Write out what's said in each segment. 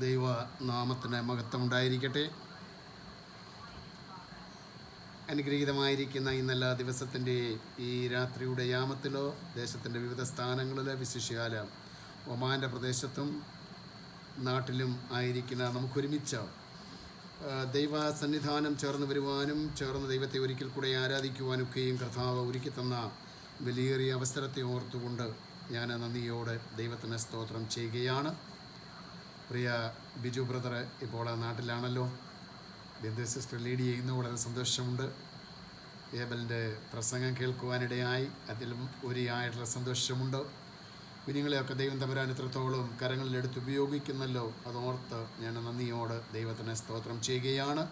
ദൈവ നാമത്തിന് മഹത്വം ഉണ്ടായിരിക്കട്ടെ. അനുഗ്രഹീതമായിരിക്കുന്ന ഈ നല്ല ദിവസത്തിൻ്റെ ഈ രാത്രിയുടെ യാമത്തിലോ ദേശത്തിൻ്റെ വിവിധ സ്ഥാനങ്ങളിലോ വിശേഷിയാൽ ഒമാൻ്റെ പ്രദേശത്തും നാട്ടിലും ആയിരിക്കുന്ന നമുക്കൊരുമിച്ച് ദൈവ സന്നിധാനം ചേർന്ന് വരുവാനും ചേർന്ന് ദൈവത്തെ ഒരിക്കൽ കൂടെ ആരാധിക്കുവാനൊക്കെയും കർത്താവ് ഒരുക്കി തന്ന വലിയേറിയ അവസരത്തെ ഓർത്തുകൊണ്ട് ഞാൻ നന്ദിയോടെ ദൈവത്തിന് സ്തോത്രം ചെയ്യുകയാണ്. പ്രിയ ബിജു ബ്രദർ ഇപ്പോൾ നാട്ടിലാണല്ലോ. ബിന്ദു സിസ്റ്റർ ലീഡ് ചെയ്യുന്ന വളരെ സന്തോഷമുണ്ട്. ഏബലിൻ്റെ പ്രസംഗം കേൾക്കുവാനിടയായി അതിലും ഒരുയായിട്ടുള്ള സന്തോഷമുണ്ട്. കുഞ്ഞുങ്ങളെയൊക്കെ ദൈവം തമ്പുരാൻ എത്രത്തോളം കരങ്ങളിലെടുത്ത് ഉപയോഗിക്കുന്നല്ലോ അതോർത്ത് ഞാൻ നന്ദിയോട് ദൈവത്തിന് സ്തോത്രം ചെയ്യുകയാണ്.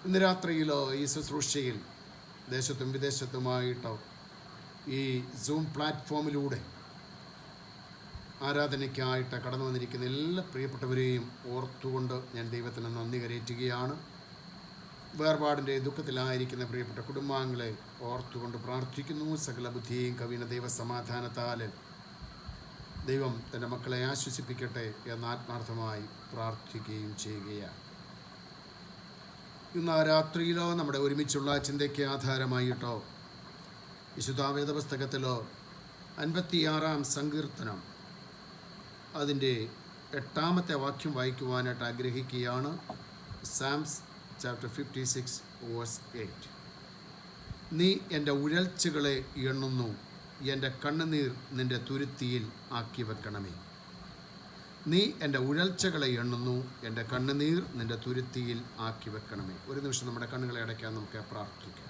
ഇന്ന് രാത്രിയിലോ ഈ ശുശ്രൂഷയിൽ ദേശത്തും വിദേശത്തുമായിട്ടോ ഈ സൂം പ്ലാറ്റ്ഫോമിലൂടെ ആരാധനയ്ക്കായിട്ട് കടന്നു വന്നിരിക്കുന്ന എല്ലാ പ്രിയപ്പെട്ടവരെയും ഓർത്തുകൊണ്ട് ഞാൻ ദൈവത്തിന് നന്ദി കരയറ്റുകയാണ്. വേർപാടിൻ്റെ ദുഃഖത്തിലായിരിക്കുന്ന പ്രിയപ്പെട്ട കുടുംബാംഗങ്ങളെ ഓർത്തുകൊണ്ട് പ്രാർത്ഥിക്കുന്നു. സകല ബുദ്ധിയെയും കവിന ദൈവസമാധാനത്താൽ ദൈവം തൻ്റെ മക്കളെ ആശ്വസിപ്പിക്കട്ടെ എന്ന് ആത്മാർത്ഥമായി പ്രാർത്ഥിക്കുകയും ചെയ്യുകയാണ്. ഇന്ന് ആ രാത്രിയിലോ നമ്മുടെ ഒരുമിച്ചുള്ള ചിന്തയ്ക്ക് ആധാരമായിട്ടോ വിശുദ്ധ വേദപുസ്തകത്തിലോ 56 സങ്കീർത്തനം അതിൻ്റെ 8 വാക്യം വായിക്കുവാനായിട്ട് ആഗ്രഹിക്കുകയാണ്. സാംസ് ചാപ്റ്റർ 56 വേഴ്സ് 8. നീ എൻ്റെ ഉഴൽച്ചകളെ എണ്ണുന്നു, എൻ്റെ കണ്ണുനീർ നിൻ്റെ തുരുത്തിയിൽ ആക്കി വെക്കണമേ. നീ എൻ്റെ ഉഴൽച്ചകളെ എണ്ണുന്നു, എൻ്റെ കണ്ണുനീർ നിൻ്റെ തുരുത്തിയിൽ ആക്കി വെക്കണമേ. ഒരു നിമിഷം നമ്മുടെ കണ്ണുകളെ അടയ്ക്കാൻ നമുക്ക് പ്രാർത്ഥിക്കാം.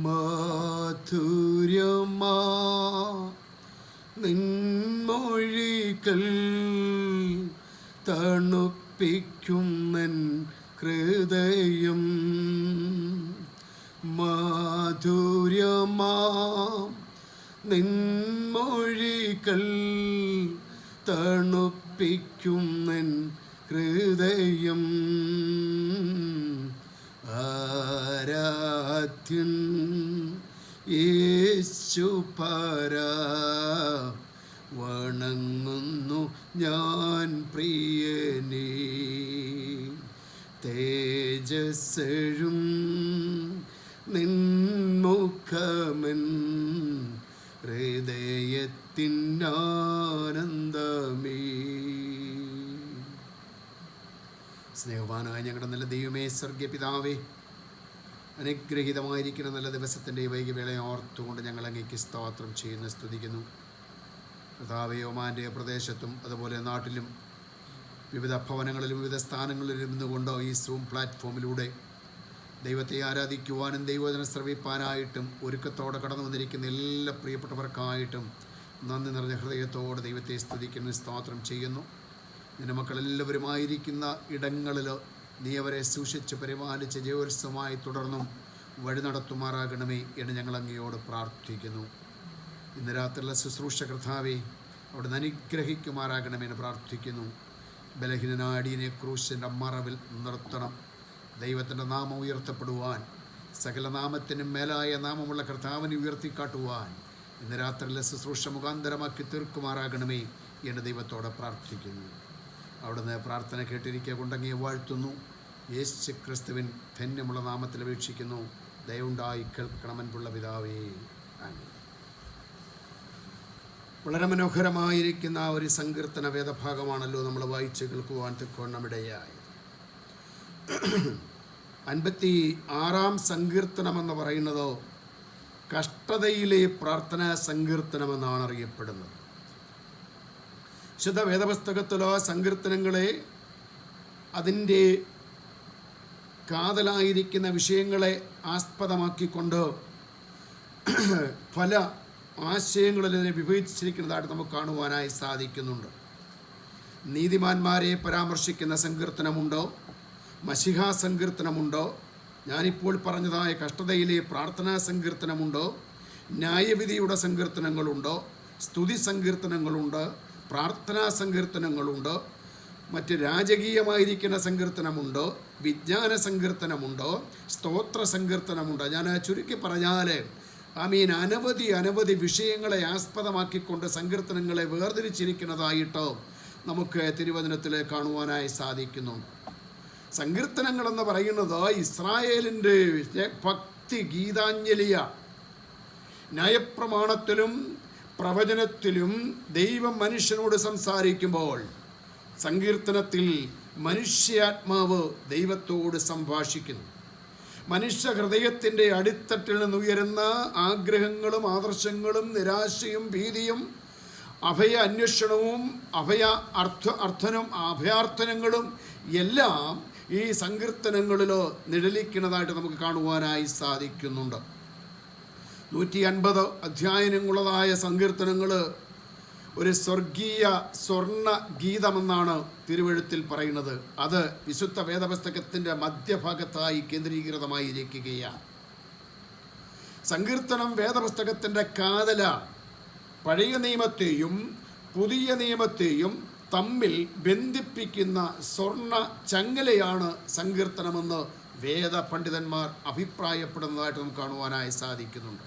മാധുര്യമാ നിൻമൊഴികൾ തണുപ്പിക്കുമെൻ ഹൃദയം. മാധുര്യമാ നിൻമൊഴികൾ തണുപ്പിക്കുമെൻ ഹൃദയം. ആരാധ്യൻ യേശുപരാ വണങ്ങുന്നു ഞാൻ പ്രിയനേ. തേജസ്സഴും നിൻമുഖമെൻ ഹൃദയത്തിനാനന്ദമേ. സ്നേഹവാനായ ഞങ്ങളുടെ നല്ല ദൈവമേ, സ്വർഗീയ പിതാവേ, അനുഗ്രഹീതമായിരിക്കുന്ന നല്ല ദിവസത്തിൻ്റെ വൈകിവേളയെ ഓർത്തുകൊണ്ട് ഞങ്ങൾ അങ്ങേക്ക് സ്തോത്രം ചെയ്യുന്ന സ്തുതിക്കുന്നു. കർത്താവേ, ഒമാൻ്റെ പ്രദേശത്തും അതുപോലെ നാട്ടിലും വിവിധ ഭവനങ്ങളിലും വിവിധ സ്ഥാനങ്ങളിലും ഇരുന്നുകൊണ്ടോ ഈ സൂം പ്ലാറ്റ്ഫോമിലൂടെ ദൈവത്തെ ആരാധിക്കുവാനും ദൈവവചനം ശ്രവിപ്പാനായിട്ടും ഒരുക്കത്തോടെ കടന്നു വന്നിരിക്കുന്ന എല്ലാ പ്രിയപ്പെട്ടവർക്കായിട്ടും നന്ദി നിറഞ്ഞ ഹൃദയത്തോടെ ദൈവത്തെ സ്തുതിക്കുന്നു, സ്തോത്രം ചെയ്യുന്നു. നിന്റെ മക്കളെല്ലാവരുമായിരിക്കുന്ന ഇടങ്ങളിൽ നീ അവരെ സൂക്ഷിച്ച് പരിപാലിച്ച് ജയോത്സവമായി തുടർന്നും വഴി നടത്തുമാറാകണമേ എന്ന് ഞങ്ങൾ അങ്ങയോട് പ്രാർത്ഥിക്കുന്നു. ഇന്ന് രാത്രിയിലെ ശുശ്രൂഷ കർത്താവേ അവിടുന്ന് അനുഗ്രഹിക്കുമാറാകണമെന്ന് പ്രാർത്ഥിക്കുന്നു. ബലഹീനനാടിയനെ ക്രൂശിൻ്റെ മറവിൽ നിർത്തണം. ദൈവത്തിൻ്റെ നാമം ഉയർത്തപ്പെടുവാൻ, സകല നാമത്തിനും മേലായ നാമമുള്ള കർത്താവിനെ ഉയർത്തിക്കാട്ടുവാൻ ഇന്ന് രാത്രിയിലെ ശുശ്രൂഷ മുഖാന്തരമാക്കി തീർക്കുമാറാകണമേ എന്ന് ദൈവത്തോടെ പ്രാർത്ഥിക്കുന്നു. അവിടുന്ന് പ്രാർത്ഥന കേട്ടിരിക്കുക കൊണ്ടങ്ങിയെ വാഴ്ത്തുന്നു. യേശു ക്രിസ്തുവിൻ ധന്യമുള്ള നാമത്തിൽ അപേക്ഷിക്കുന്നു. ദയവുണ്ടായി കേൾക്കണമെന്നുള്ള പിതാവേ, ആമേൻ. വളരെ മനോഹരമായിരിക്കുന്ന ഒരു സങ്കീർത്തന വേദഭാഗമാണല്ലോ നമ്മൾ വായിച്ച് കേൾക്കുവാൻ തക്കവണ്ണമിടയായത്. 56 സങ്കീർത്തനമെന്ന് പറയുന്നതോ കഷ്ടതയിലെ പ്രാർത്ഥനാ സങ്കീർത്തനമെന്നാണ് അറിയപ്പെടുന്നത്. വിശുദ്ധ വേദപുസ്തകത്തിലോ സങ്കീർത്തനങ്ങളെ അതിൻ്റെ കാതലായിരിക്കുന്ന വിഷയങ്ങളെ ആസ്പദമാക്കിക്കൊണ്ട് പല ആശയങ്ങളിൽ ഇതിനെ വിഭജിച്ചിരിക്കുന്നതായിട്ട് നമുക്ക് കാണുവാനായി സാധിക്കുന്നുണ്ട്. നീതിമാന്മാരെ പരാമർശിക്കുന്ന സങ്കീർത്തനമുണ്ടോ, മശിഹാ സങ്കീർത്തനമുണ്ടോ, ഞാനിപ്പോൾ പറഞ്ഞതായ കഷ്ടതയിലെ പ്രാർത്ഥനാ സങ്കീർത്തനമുണ്ടോ, ന്യായവിധിയുടെ സങ്കീർത്തനങ്ങളുണ്ടോ, സ്തുതി സങ്കീർത്തനങ്ങളുണ്ട്, പ്രാർത്ഥനാ സങ്കീർത്തനങ്ങളുണ്ട്, മറ്റ് രാജകീയമായിരിക്കുന്ന സങ്കീർത്തനമുണ്ടോ, വിജ്ഞാന സങ്കീർത്തനമുണ്ടോ, സ്തോത്ര സങ്കീർത്തനമുണ്ടോ. ഞാൻ ചുരുക്കി പറഞ്ഞാൽ അനവധി വിഷയങ്ങളെ ആസ്പദമാക്കിക്കൊണ്ട് സങ്കീർത്തനങ്ങളെ വേർതിരിച്ചിരിക്കുന്നതായിട്ടോ നമുക്ക് തിരുവചനത്തിൽ കാണുവാനായി സാധിക്കുന്നുണ്ട്. സങ്കീർത്തനങ്ങളെന്ന് പറയുന്നത് ഇസ്രായേലിൻ്റെ ഭക്തി ഗീതാഞ്ജലിയ. ന്യായപ്രമാണത്തിലും പ്രവചനത്തിലും ദൈവം മനുഷ്യനോട് സംസാരിക്കുമ്പോൾ സങ്കീർത്തനത്തിൽ മനുഷ്യാത്മാവ് ദൈവത്തോട് സംഭാഷിക്കുന്നു. മനുഷ്യ ഹൃദയത്തിൻ്റെ അടിത്തട്ടിൽ നിന്നുയരുന്ന ആഗ്രഹങ്ങളും ആദർശങ്ങളും നിരാശയും ഭീതിയും അന്വേഷണവും അഭയാർത്ഥനങ്ങളും എല്ലാം ഈ സങ്കീർത്തനങ്ങളിൽ നിഴലിക്കുന്നതായിട്ട് നമുക്ക് കാണുവാനായി സാധിക്കുന്നുണ്ട്. 150 അധ്യായങ്ങളുള്ളതായ സങ്കീർത്തനങ്ങൾ ഒരു സ്വർഗീയ സ്വർണ്ണ ഗീതമെന്നാണ് തിരുവെഴുത്തിൽ പറയുന്നത്. അത് വിശുദ്ധ വേദപുസ്തകത്തിൻ്റെ മധ്യഭാഗത്തായി കേന്ദ്രീകൃതമായിരിക്കുകയാണ്. സങ്കീർത്തനം വേദപുസ്തകത്തിൻ്റെ കാതല. പഴയ നിയമത്തെയും പുതിയ നിയമത്തെയും തമ്മിൽ ബന്ധിപ്പിക്കുന്ന സ്വർണ്ണ ചങ്ങലയാണ് സങ്കീർത്തനമെന്ന് വേദ പണ്ഡിതന്മാർ അഭിപ്രായപ്പെടുന്നതായിട്ട് നമുക്ക് കാണുവാനായി സാധിക്കുന്നുണ്ട്.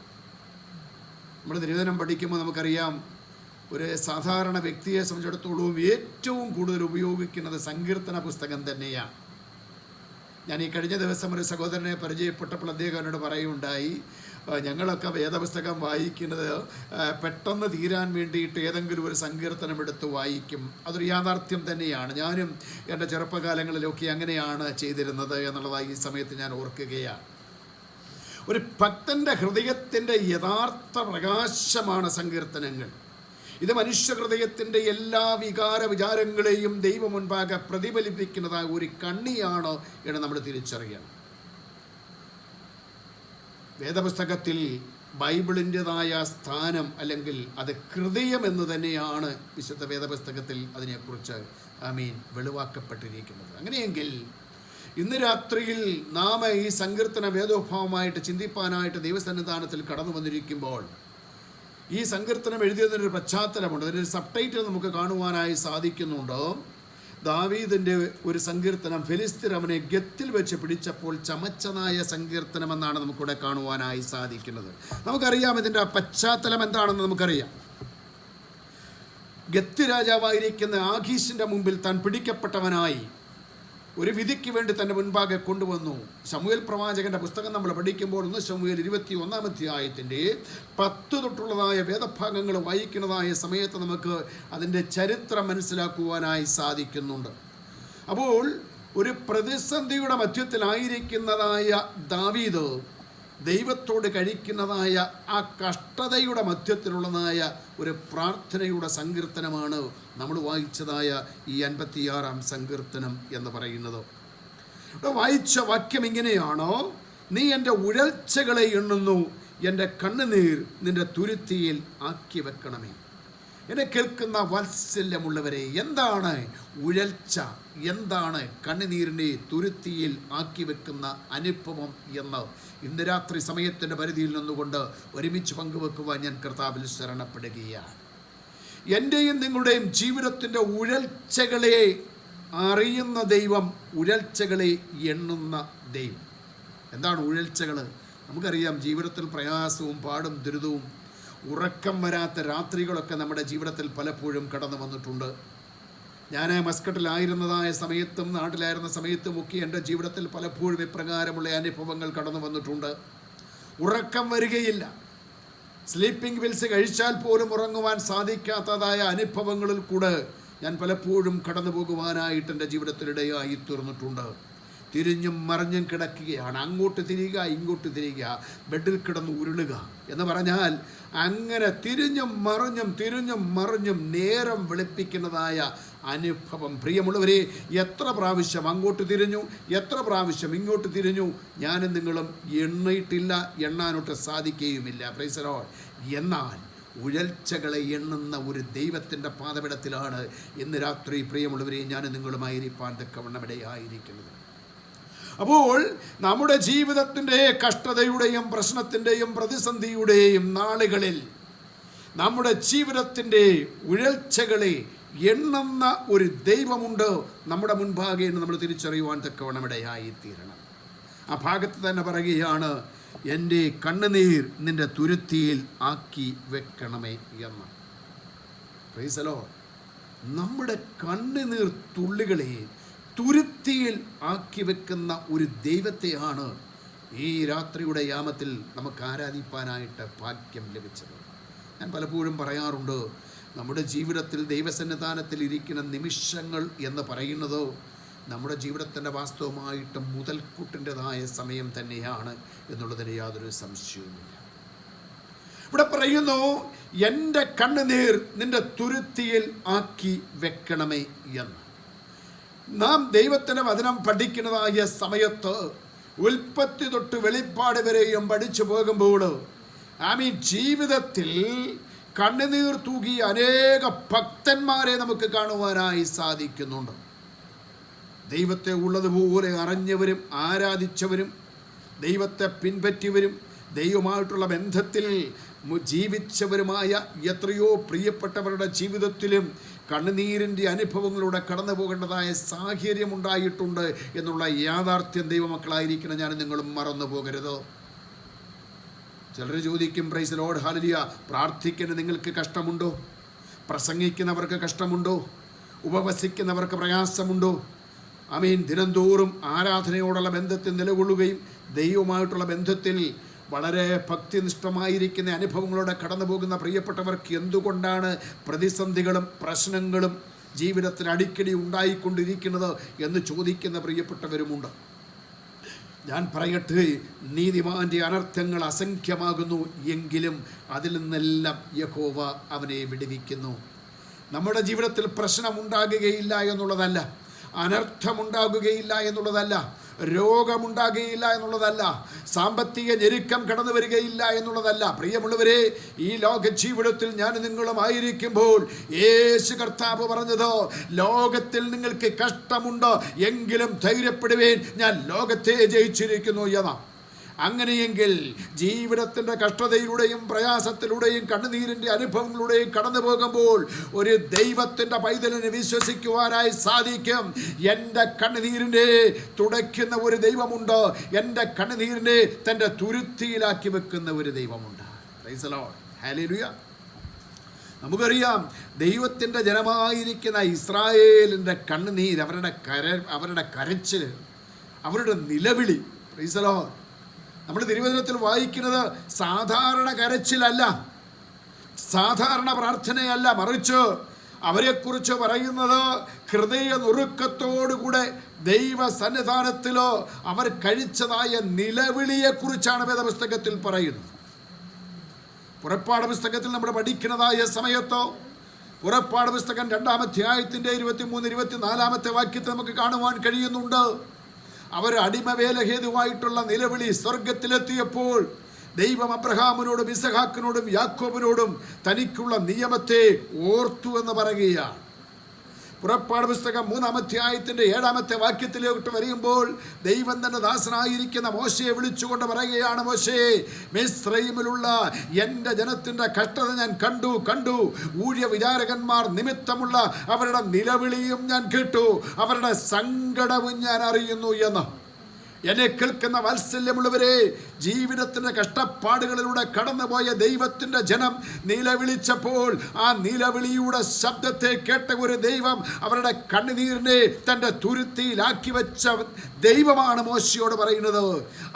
നമ്മൾ തിരുവചനം പഠിക്കുമ്പോൾ നമുക്കറിയാം, ഒരു സാധാരണ വ്യക്തിയെ സംബന്ധിച്ചിടത്തോളം ഏറ്റവും കൂടുതൽ ഉപയോഗിക്കുന്നത് സങ്കീർത്തന പുസ്തകം തന്നെയാണ്. ഞാൻ ഈ കഴിഞ്ഞ ദിവസം ഒരു സഹോദരനെ പരിചയപ്പെട്ടപ്പോൾ അദ്ദേഹം എന്നോട് പറയുകയുണ്ടായി, ഞങ്ങളൊക്കെ വേദപുസ്തകം വായിക്കുന്നത് പെട്ടെന്ന് തീരാൻ വേണ്ടിയിട്ട് ഏതെങ്കിലും ഒരു സങ്കീർത്തനം എടുത്ത് വായിക്കും. അതൊരു യാഥാർത്ഥ്യം തന്നെയാണ്. ഞാനും എൻ്റെ ചെറുപ്പകാലങ്ങളിലൊക്കെ അങ്ങനെയാണ് ചെയ്തിരുന്നത് എന്നുള്ളതായി ഈ സമയത്ത് ഞാൻ ഓർക്കുകയാണ്. ഒരു ഭക്തൻ്റെ ഹൃദയത്തിൻ്റെ യഥാർത്ഥ പ്രകാശമാണ് സങ്കീർത്തനങ്ങൾ. ഇത് മനുഷ്യ ഹൃദയത്തിൻ്റെ എല്ലാ വിചാരങ്ങളെയും ദൈവം മുൻപാകെ പ്രതിഫലിപ്പിക്കുന്നതായ ഒരു കണ്ണിയാണ് എന്ന് നമ്മൾ തിരിച്ചറിയണം. വേദപുസ്തകത്തിൽ ബൈബിളിൻ്റെതായ സ്ഥാനം, അല്ലെങ്കിൽ അത് ഹൃദയം എന്ന് തന്നെയാണ് വിശുദ്ധ വേദപുസ്തകത്തിൽ അതിനെക്കുറിച്ച് വെളിവാക്കപ്പെട്ടിരിക്കുന്നത്. അങ്ങനെയെങ്കിൽ ഇന്ന് രാത്രിയിൽ നാം ഈ സങ്കീർത്തന വേദോഭാവമായിട്ട് ചിന്തിപ്പാനായിട്ട് ദൈവസന്നിധാനത്തിൽ കടന്നു വന്നിരിക്കുമ്പോൾ ഈ സങ്കീർത്തനം എഴുതിയതിനൊരു പശ്ചാത്തലമുണ്ട്. അതിനൊരു സബ് ടൈറ്റിൽ നമുക്ക് കാണുവാനായി സാധിക്കുന്നുണ്ട്. ദാവീദിൻ്റെ ഒരു സങ്കീർത്തനം, ഫെലിസ്ത്യർ അവനെ ഗത്തിൽ വെച്ച് പിടിച്ചപ്പോൾ ചമച്ചതായ സങ്കീർത്തനം എന്നാണ് നമുക്കിവിടെ കാണുവാനായി സാധിക്കുന്നത്. നമുക്കറിയാം ഇതിൻ്റെ പശ്ചാത്തലം എന്താണെന്ന് നമുക്കറിയാം. ഗത്ത് രാജാവായിരിക്കുന്ന ആഖീഷിൻ്റെ മുമ്പിൽ താൻ പിടിക്കപ്പെട്ടവനായി ഒരു വിധിക്ക് വേണ്ടി തൻ്റെ മുൻപാകെ കൊണ്ടുവന്നു. ശമൂവേൽ പ്രവാചകൻ്റെ പുസ്തകം നമ്മൾ പഠിക്കുമ്പോൾ 1 ശമൂവേൽ 21-ാം അധ്യായത്തിൻ്റെ 10 തൊട്ടുള്ളതായ വേദഭാഗങ്ങൾ വായിക്കുന്നതായ സമയത്ത് നമുക്ക് അതിൻ്റെ ചരിത്രം മനസ്സിലാക്കുവാനായി സാധിക്കുന്നുണ്ട്. അപ്പോൾ ഒരു പ്രതിസന്ധിയുടെ മധ്യത്തിലായിരിക്കുന്നതായ ദാവീദ് ദൈവത്തോട് കഴിക്കുന്നതായ ആ കഷ്ടതയുടെ മധ്യത്തിലുള്ളതായ ഒരു പ്രാർത്ഥനയുടെ സങ്കീർത്തനമാണ് നമ്മൾ വായിച്ചതായ ഈ 56-ാം സങ്കീർത്തനം എന്ന് പറയുന്നത്. ഇവിടെ വായിച്ച വാക്യം ഇങ്ങനെയാണോ: നീ എൻ്റെ ഉഴൽച്ചകളെ എണ്ണുന്നു, എൻ്റെ കണ്ണുനീർ നിൻ്റെ തുരുത്തിയിൽ ആക്കി വെക്കണമേ. എന്നെ കേൾക്കുന്ന വാത്സല്യമുള്ളവരെ, എന്താണ് ഉഴൽച്ച, എന്താണ് കണ്ണുനീരിനെ തുരുത്തിയിൽ ആക്കി വെക്കുന്ന അനുഭവം എന്ന് ഇന്ന് രാത്രി സമയത്തിൻ്റെ പരിധിയിൽ നിന്നുകൊണ്ട് ഒരുമിച്ച് പങ്കുവെക്കുവാൻ ഞാൻ കർത്താവിൽ ശരണപ്പെടുകയാണ്. എൻ്റെയും നിങ്ങളുടെയും ജീവിതത്തിൻ്റെ ഉഴൽച്ചകളെ അറിയുന്ന ദൈവം, ഉഴൽച്ചകളെ എണ്ണുന്ന ദൈവം. എന്താണ് ഉഴൽച്ചകൾ? നമുക്കറിയാം, ജീവിതത്തിൽ പ്രയാസവും പാടും ദുരിതവും ഉറക്കം വരാത്ത രാത്രികളൊക്കെ നമ്മുടെ ജീവിതത്തിൽ പലപ്പോഴും കടന്നു വന്നിട്ടുണ്ട്. ഞാൻ മസ്കറ്റിലായിരുന്നതായ സമയത്തും നാട്ടിലായിരുന്ന സമയത്തും ഒക്കെ എൻ്റെ ജീവിതത്തിൽ പലപ്പോഴും ഇപ്രകാരമുള്ള അനുഭവങ്ങൾ കടന്നു വന്നിട്ടുണ്ട്. ഉറക്കം വരികയില്ല. സ്ലീപ്പിംഗ് പിൽസ് കഴിച്ചാൽ പോലും ഉറങ്ങുവാൻ സാധിക്കാത്തതായ അനുഭവങ്ങളിൽ കൂടെ ഞാൻ പലപ്പോഴും കടന്നു പോകുവാനായിട്ട് എൻ്റെ ജീവിതത്തിലിടയായി തീർന്നിട്ടുണ്ട്. തിരിഞ്ഞും മറിഞ്ഞും കിടക്കുകയാണ്. അങ്ങോട്ട് തിരിയുക, ഇങ്ങോട്ട് തിരിയുക, ബെഡിൽ കിടന്ന് ഉരുളുക എന്ന് പറഞ്ഞാൽ അങ്ങനെ തിരിഞ്ഞും മറിഞ്ഞും നേരം വെളുപ്പിക്കുന്നതായ അനുഭവം. പ്രിയമുള്ളവരെ, എത്ര പ്രാവശ്യം അങ്ങോട്ട് തിരിഞ്ഞു, എത്ര പ്രാവശ്യം ഇങ്ങോട്ട് തിരിഞ്ഞു, ഞാനും നിങ്ങളും എണ്ണിയിട്ടില്ല, എണ്ണാനൊട്ട് സാധിക്കുകയുമില്ല. Praise the Lord. എന്നാൽ ഉഴൽച്ചകളെ എണ്ണുന്ന ഒരു ദൈവത്തിൻ്റെ പാദപീഠത്തിലാണ് ഇന്ന് രാത്രി പ്രിയമുള്ളവരെ ഞാനും നിങ്ങളുമായിരിക്കാൻ തക്കവണ്ണമിടയായിരിക്കുന്നത്. അപ്പോൾ നമ്മുടെ ജീവിതത്തിൻ്റെ കഷ്ടതയുടെയും പ്രശ്നത്തിൻ്റെയും പ്രതിസന്ധിയുടെയും നാളുകളിൽ നമ്മുടെ ജീവിതത്തിൻ്റെ ഉഴൽച്ചകളെ എണ്ണുന്ന ഒരു ദൈവമുണ്ട് നമ്മുടെ മുൻപാകെ എന്ന് നമ്മൾ തിരിച്ചറിയുവാൻ തക്കവണ്ണമിടയായിത്തീരണം. ആ ഭാഗത്ത് തന്നെ പറയുകയാണ്, എൻ്റെ കണ്ണുനീർ നിൻ്റെ തുരുത്തിയിൽ ആക്കി വെക്കണമേ എന്ന്. Price the Lord. നമ്മുടെ കണ്ണുനീർ തുള്ളികളെ തുരുത്തിയിൽ ആക്കി വെക്കുന്ന ഒരു ദൈവത്തെയാണ് ഈ രാത്രിയുടെ യാമത്തിൽ നമുക്ക് ആരാധിപ്പാനായിട്ട് ഭാഗ്യം ലഭിച്ചത്. ഞാൻ പലപ്പോഴും പറയാറുണ്ട്, നമ്മുടെ ജീവിതത്തിൽ ദൈവസന്നിധാനത്തിൽ ഇരിക്കുന്ന നിമിഷങ്ങൾ എന്ന് പറയുന്നത് നമ്മുടെ ജീവിതത്തിൻ്റെ വാസ്തവമായിട്ട് മുതൽക്കൂട്ടിൻ്റെതായ സമയം തന്നെയാണ് എന്നുള്ളതിന് യാതൊരു സംശയവുമില്ല. ഇവിടെ പറയുന്നു, എൻ്റെ കണ്ണുനീർ നിന്റെ തുരുത്തിയിൽ ആക്കി വെക്കണമേ എന്ന്. നാം ദൈവത്തിൻ്റെ വചനം പഠിക്കുന്നതായ സമയത്ത് ഉൽപ്പത്തി തൊട്ട് വെളിപ്പാട് വരെയും പഠിച്ചു പോകുമ്പോൾ ജീവിതത്തിൽ കണ്ണുനീർ തൂകിയ അനേക ഭക്തന്മാരെ നമുക്ക് കാണുവാനായി സാധിക്കുന്നുണ്ട്. ദൈവത്തെ ഉള്ളതുപോലെ അറിഞ്ഞവരും ആരാധിച്ചവരും ദൈവത്തെ പിൻപറ്റിയവരും ദൈവമായിട്ടുള്ള ബന്ധത്തിൽ ജീവിച്ചവരുമായ എത്രയോ പ്രിയപ്പെട്ടവരുടെ ജീവിതത്തിലും കണ്ണുനീരിൻ്റെ അനുഭവങ്ങളിലൂടെ കടന്നു പോകേണ്ടതായ സാഹചര്യം ഉണ്ടായിട്ടുണ്ട് എന്നുള്ള യാഥാർത്ഥ്യം ദൈവമക്കളായിരിക്കണം ഞാൻ നിങ്ങളും മറന്നു പോകരുത്. ചിലർ ചോദിക്കും, പ്രൈസ് ലോർഡ്, ഹല്ലേലൂയ, പ്രാർത്ഥിക്കുന്ന നിങ്ങൾക്ക് കഷ്ടമുണ്ടോ? പ്രസംഗിക്കുന്നവർക്ക് കഷ്ടമുണ്ടോ? ഉപവസിക്കുന്നവർക്ക് പ്രയാസമുണ്ടോ? ദിനംതോറും ആരാധനയോടുള്ള ബന്ധത്തിൽ നിലകൊള്ളുകയും ദൈവവുമായിട്ടുള്ള ബന്ധത്തിൽ വളരെ ഭക്തിനിഷ്ഠമായിരിക്കുന്ന അനുഭവങ്ങളോടെ കടന്നു പോകുന്ന പ്രിയപ്പെട്ടവർക്ക് എന്തുകൊണ്ടാണ് പ്രതിസന്ധികളും പ്രശ്നങ്ങളും ജീവിതത്തിൽ അടിക്കടി ഉണ്ടായിക്കൊണ്ടിരിക്കുന്നത് എന്ന് ചോദിക്കുന്ന പ്രിയപ്പെട്ടവരുമുണ്ട്. ഞാൻ പറയട്ടെ, നീതിമാന്റെ അനർത്ഥങ്ങൾ അസംഖ്യമാകുന്നു, എങ്കിലും അതിൽ നിന്നെല്ലാം യഹോവ അവനെ വിടുവിക്കുന്നു. നമ്മുടെ ജീവിതത്തിൽ പ്രശ്നമുണ്ടാകുകയില്ല എന്നുള്ളതല്ല, അനർത്ഥമുണ്ടാകുകയില്ല എന്നുള്ളതല്ല, രോഗമുണ്ടാകുകയില്ല എന്നുള്ളതല്ല, സാമ്പത്തിക ഞെരുക്കം കടന്നു വരികയില്ല എന്നുള്ളതല്ല. പ്രിയമുള്ളവരെ, ഈ ലോക ജീവിതത്തിൽ ഞാൻ നിങ്ങളുമായിരിക്കുമ്പോൾ യേശു കർത്താവ് പറഞ്ഞത്, ലോകത്തിൽ നിങ്ങൾക്ക് കഷ്ടമുണ്ട്, എങ്കിലും ധൈര്യപ്പെടുവേൻ, ഞാൻ ലോകത്തെ ജയിച്ചിരിക്കുന്നു എന്നാ. അങ്ങനെയെങ്കിൽ ജീവിതത്തിൻ്റെ കഷ്ടതയിലൂടെയും പ്രയാസത്തിലൂടെയും കണ്ണുനീരിൻ്റെ അനുഭവങ്ങളിലൂടെയും കടന്നു പോകുമ്പോൾ ഒരു ദൈവത്തിൻ്റെ പൈതലിനെ വിശ്വസിക്കുവാനായി സാധിക്കും. എൻ്റെ കണ്ണുനീരിനെ തുടയ്ക്കുന്ന ഒരു ദൈവമുണ്ട്, എൻ്റെ കണ്ണുനീരിനെ തൻ്റെ തുരുത്തിയിലാക്കി വെക്കുന്ന ഒരു ദൈവമുണ്ട്. Price the Lord, hallelujah. നമുക്കറിയാം, ദൈവത്തിൻ്റെ ജനമായിരിക്കുന്ന ഇസ്രായേലിൻ്റെ കണ്ണുനീർ, അവരുടെ കരച്ചിൽ, അവരുടെ നിലവിളി, പ്രൈസ് ദി ലോർഡ്, നമ്മൾ തിരുവചനത്തിൽ വായിക്കുന്നത് സാധാരണ കരച്ചിലല്ല, സാധാരണ പ്രാർത്ഥനയല്ല, മറിച്ച് അവരെക്കുറിച്ച് പറയുന്നത് ഹൃദയ നുറുക്കത്തോടുകൂടെ ദൈവ സന്നിധാനത്തിലോ അവർ കഴിച്ചതായ നിലവിളിയെക്കുറിച്ചാണ് വേദപുസ്തകത്തിൽ പറയുന്നത്. പുറപ്പാട് പുസ്തകത്തിൽ നമ്മൾ പഠിക്കുന്നതായ സമയത്തോ, പുറപ്പാട് പുസ്തകം 2-ാം അധ്യായത്തിൻ്റെ 23-24 വാക്യത്തിൽ നമുക്ക് കാണുവാൻ കഴിയുന്നുണ്ട്. അവർ അടിമവേല ഹേതുവായിട്ടുള്ള നിലവിളി സ്വർഗത്തിലെത്തിയപ്പോൾ ദൈവം അബ്രഹാമിനോടും ഇസഹാക്കിനോടും യാക്കോബിനോടും തനിക്കുള്ള നിയമത്തെ ഓർത്തു എന്ന് പറയുകയാണ്. പുറപ്പാട് പുസ്തകം 3-ാം അധ്യായത്തിൻ്റെ 7-ാമത്തെ വാക്യത്തിലോട്ട് വരുമ്പോൾ ദൈവം തന്റെ ദാസനായിരിക്കുന്ന മോശയെ വിളിച്ചുകൊണ്ട് പറയുകയാണ്, മോശേ, മിസ്രയീമിലുള്ള എൻ്റെ ജനത്തിൻ്റെ കഷ്ടത ഞാൻ കണ്ടു. ഊഴിയ വിചാരകന്മാർ നിമിത്തമുള്ള അവരുടെ നിലവിളിയും ഞാൻ കേട്ടു, അവരുടെ സങ്കടവും ഞാൻ അറിയുന്നു എന്ന്. എന്നെ കേൾക്കുന്ന വാത്സല്യമുള്ളവരെ, ജീവിതത്തിൻ്റെ കഷ്ടപ്പാടുകളിലൂടെ കടന്നുപോയ ദൈവത്തിൻ്റെ ജനം നിലവിളിച്ചപ്പോൾ ആ നിലവിളിയുടെ ശബ്ദത്തെ കേട്ട ഒരു ദൈവം അവരുടെ കണ്ണുനീരിനെ തൻ്റെ തുരുത്തിയിലാക്കി വെച്ച ദൈവമാണ് മോശയോട് പറയുന്നത്,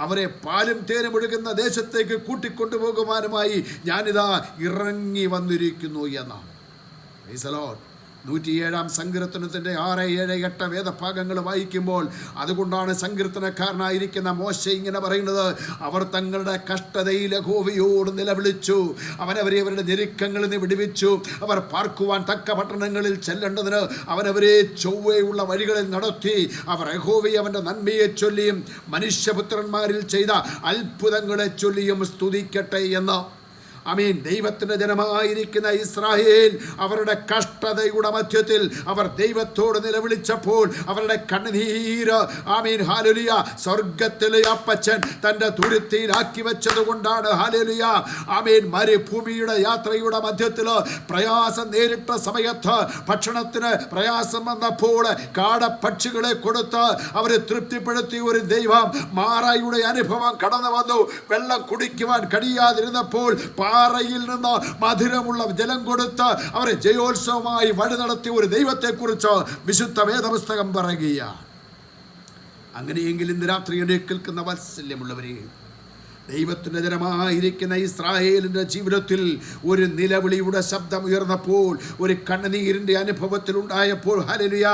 അവരെ പാലും തേനും ഒഴുകുന്ന ദേശത്തേക്ക് കൂട്ടിക്കൊണ്ടുപോകുവാനുമായി ഞാനിതാ ഇറങ്ങി വന്നിരിക്കുന്നു എന്നാണ്. Price the Lord. 107-ാം സങ്കീർത്തനത്തിൻ്റെ 6, 7, 8 വേദഭാഗങ്ങൾ വായിക്കുമ്പോൾ അതുകൊണ്ടാണ് സങ്കീർത്തനക്കാരനായിരിക്കുന്ന മോശ ഇങ്ങനെ പറയുന്നത്, അവർ തങ്ങളുടെ കഷ്ടതയിൽ യഹോവയോട് നിലവിളിച്ചു, അവനവരെ അവരുടെ ഞെരുക്കങ്ങളിൽ നിന്ന് വിടുവിച്ചു, അവർ പാർക്കുവാൻ തക്ക പട്ടണങ്ങളിൽ ചെല്ലേണ്ടതിന് അവനവരെ ചൊവ്വയുള്ള വഴികളിൽ നടത്തി, അവർ യഹോവയെ അവൻ്റെ നന്മയെ ചൊല്ലിയും മനുഷ്യപുത്രന്മാരിൽ ചെയ്ത അത്ഭുതങ്ങളെ ചൊല്ലിയും സ്തുതിക്കട്ടെ എന്ന്. ദൈവത്തിൻ്റെ ജനമായിരിക്കുന്ന ഇസ്രായേൽ അവരുടെ കഷ്ടതയുടെ മധ്യത്തിൽ അവർ ദൈവത്തോട് നിലവിളിച്ചപ്പോൾ അവരുടെ കണ്ണുനീര് ഹല്ലേലൂയ സ്വർഗത്തിലെ അപ്പച്ചൻ തൻ്റെ തുരുത്തിയിലാക്കി വെച്ചത് കൊണ്ടാണ്. ഹല്ലേലൂയ. മരുഭൂമിയുടെ യാത്രയുടെ മധ്യത്തിൽ പ്രയാസം നേരിട്ട സമയത്ത് ഭക്ഷണത്തിന് പ്രയാസം വന്നപ്പോൾ കാടപ്പക്ഷികളെ കൊടുത്ത് അവരെ തൃപ്തിപ്പെടുത്തിയ ഒരു ദൈവം മാറായുടെ അനുഭവം കടന്നു വന്നു. വെള്ളം കുടിക്കുവാൻ കഴിയാതിരുന്നപ്പോൾ പാറയിൽ നിന്ന് മധുരമുള്ള ജലം കൊടുത്ത് അവരെ ജയോത്സവമായി വഴി നടത്തിയ ഒരു ദൈവത്തെക്കുറിച്ച് വിശുദ്ധ വേദപുസ്തകം പറയുകയാണ്. അങ്ങനെയെങ്കിൽ ഇന്ന് രാത്രി എന്നെ കേൾക്കുന്ന വാത്സല്യമുള്ളവരെ, ദൈവത്തിൻ്റെ ജനമായിരിക്കുന്ന ഇസ്രായേലിൻ്റെ ജീവിതത്തിൽ ഒരു നിലവിളിയുടെ ശബ്ദം ഉയർന്നപ്പോൾ, ഒരു കണ്ണുനീരിൻ്റെ അനുഭവത്തിലുണ്ടായപ്പോൾ, ഹല്ലേലൂയ,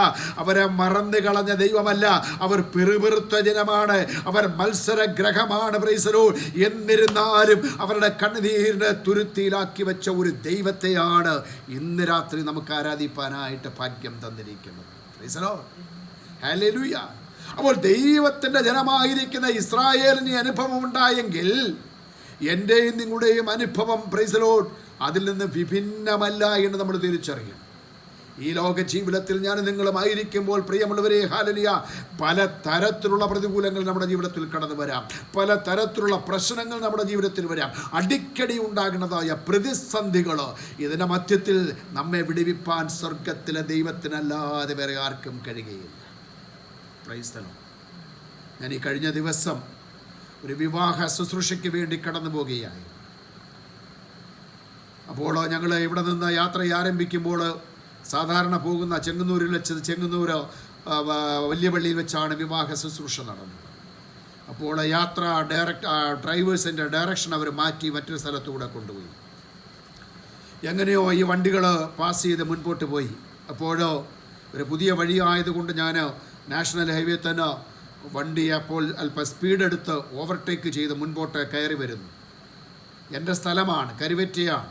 അവരെ മറന്നു കളഞ്ഞ ദൈവമല്ല, അവർ പിറുപിറുത്ത ജനമാണ്, അവർ മത്സരഗ്രഹമാണ്. Praise the Lord. എന്നിരുന്നാലും അവരുടെ കണ്ണുനീരിനെ തുരുത്തിയിലാക്കി വെച്ച ഒരു ദൈവത്തെയാണ് ഇന്ന് രാത്രി നമുക്ക് ആരാധിപ്പാനായിട്ട് ഭാഗ്യം തന്നിരിക്കുന്നത്. Price the Lord. ഹല്ലേലൂയ. അപ്പോൾ ദൈവത്തിൻ്റെ ജനമായിരിക്കുന്ന ഇസ്രായേലിന് അനുഭവം ഉണ്ടായെങ്കിൽ എൻ്റെയും നിങ്ങളുടെയും അനുഭവം, പ്രൈസ് ദി ലോർഡ്, അതിൽ നിന്ന് വിഭിന്നമല്ല എന്ന് നമ്മൾ തിരിച്ചറിയണം. ഈ ലോക ജീവിതത്തിൽ ഞാൻ നിങ്ങളുമായിരിക്കുമ്പോൾ പ്രിയമുള്ളവരെ, ഹല്ലേലൂയ, പല തരത്തിലുള്ള പ്രതികൂലങ്ങൾ നമ്മുടെ ജീവിതത്തിൽ കടന്നു വരാം, പല തരത്തിലുള്ള പ്രശ്നങ്ങൾ നമ്മുടെ ജീവിതത്തിൽ വരാം, അടിക്കടി ഉണ്ടാകുന്നതായ പ്രതിസന്ധികൾ. ഇതിൻ്റെ മധ്യത്തിൽ നമ്മെ വിടുവിപ്പാൻ സ്വർഗത്തിലെ ദൈവത്തിനല്ലാതെ വേറെ ആർക്കും കഴിയുകയില്ല. Price the Lord. ഞാൻ ഈ കഴിഞ്ഞ ദിവസം ഒരു വിവാഹ ശുശ്രൂഷയ്ക്ക് വേണ്ടി കടന്നു പോകുകയായിരുന്നു. അപ്പോൾ ഞങ്ങൾ ഇവിടെ നിന്ന് യാത്ര ആരംഭിക്കുമ്പോൾ സാധാരണ പോകുന്ന ചെങ്ങന്നൂരിൽ വെച്ച്, ചെങ്ങന്നൂർ വലിയ പള്ളിയിൽ വെച്ചാണ് വിവാഹ ശുശ്രൂഷ നടന്നത്. അപ്പോൾ യാത്ര ഡ്രൈവേഴ്സിൻ്റെ ഡയറക്ഷൻ അവർ മാറ്റി മറ്റൊരു സ്ഥലത്തുകൂടെ കൊണ്ടുപോയി. എങ്ങനെയോ ഈ വണ്ടികൾ പാസ് ചെയ്ത് മുൻപോട്ട് പോയി. അപ്പോഴോ ഒരു പുതിയ വഴി ആയതുകൊണ്ട് ഞാൻ നാഷണൽ ഹൈവേ തന്നെ വണ്ടി അപ്പോൾ അല്പം സ്പീഡെടുത്ത് ഓവർടേക്ക് ചെയ്ത് മുൻപോട്ട് കയറി വരുന്നു. എൻ്റെ സ്ഥലമാണ്, കരുവറ്റയാണ്.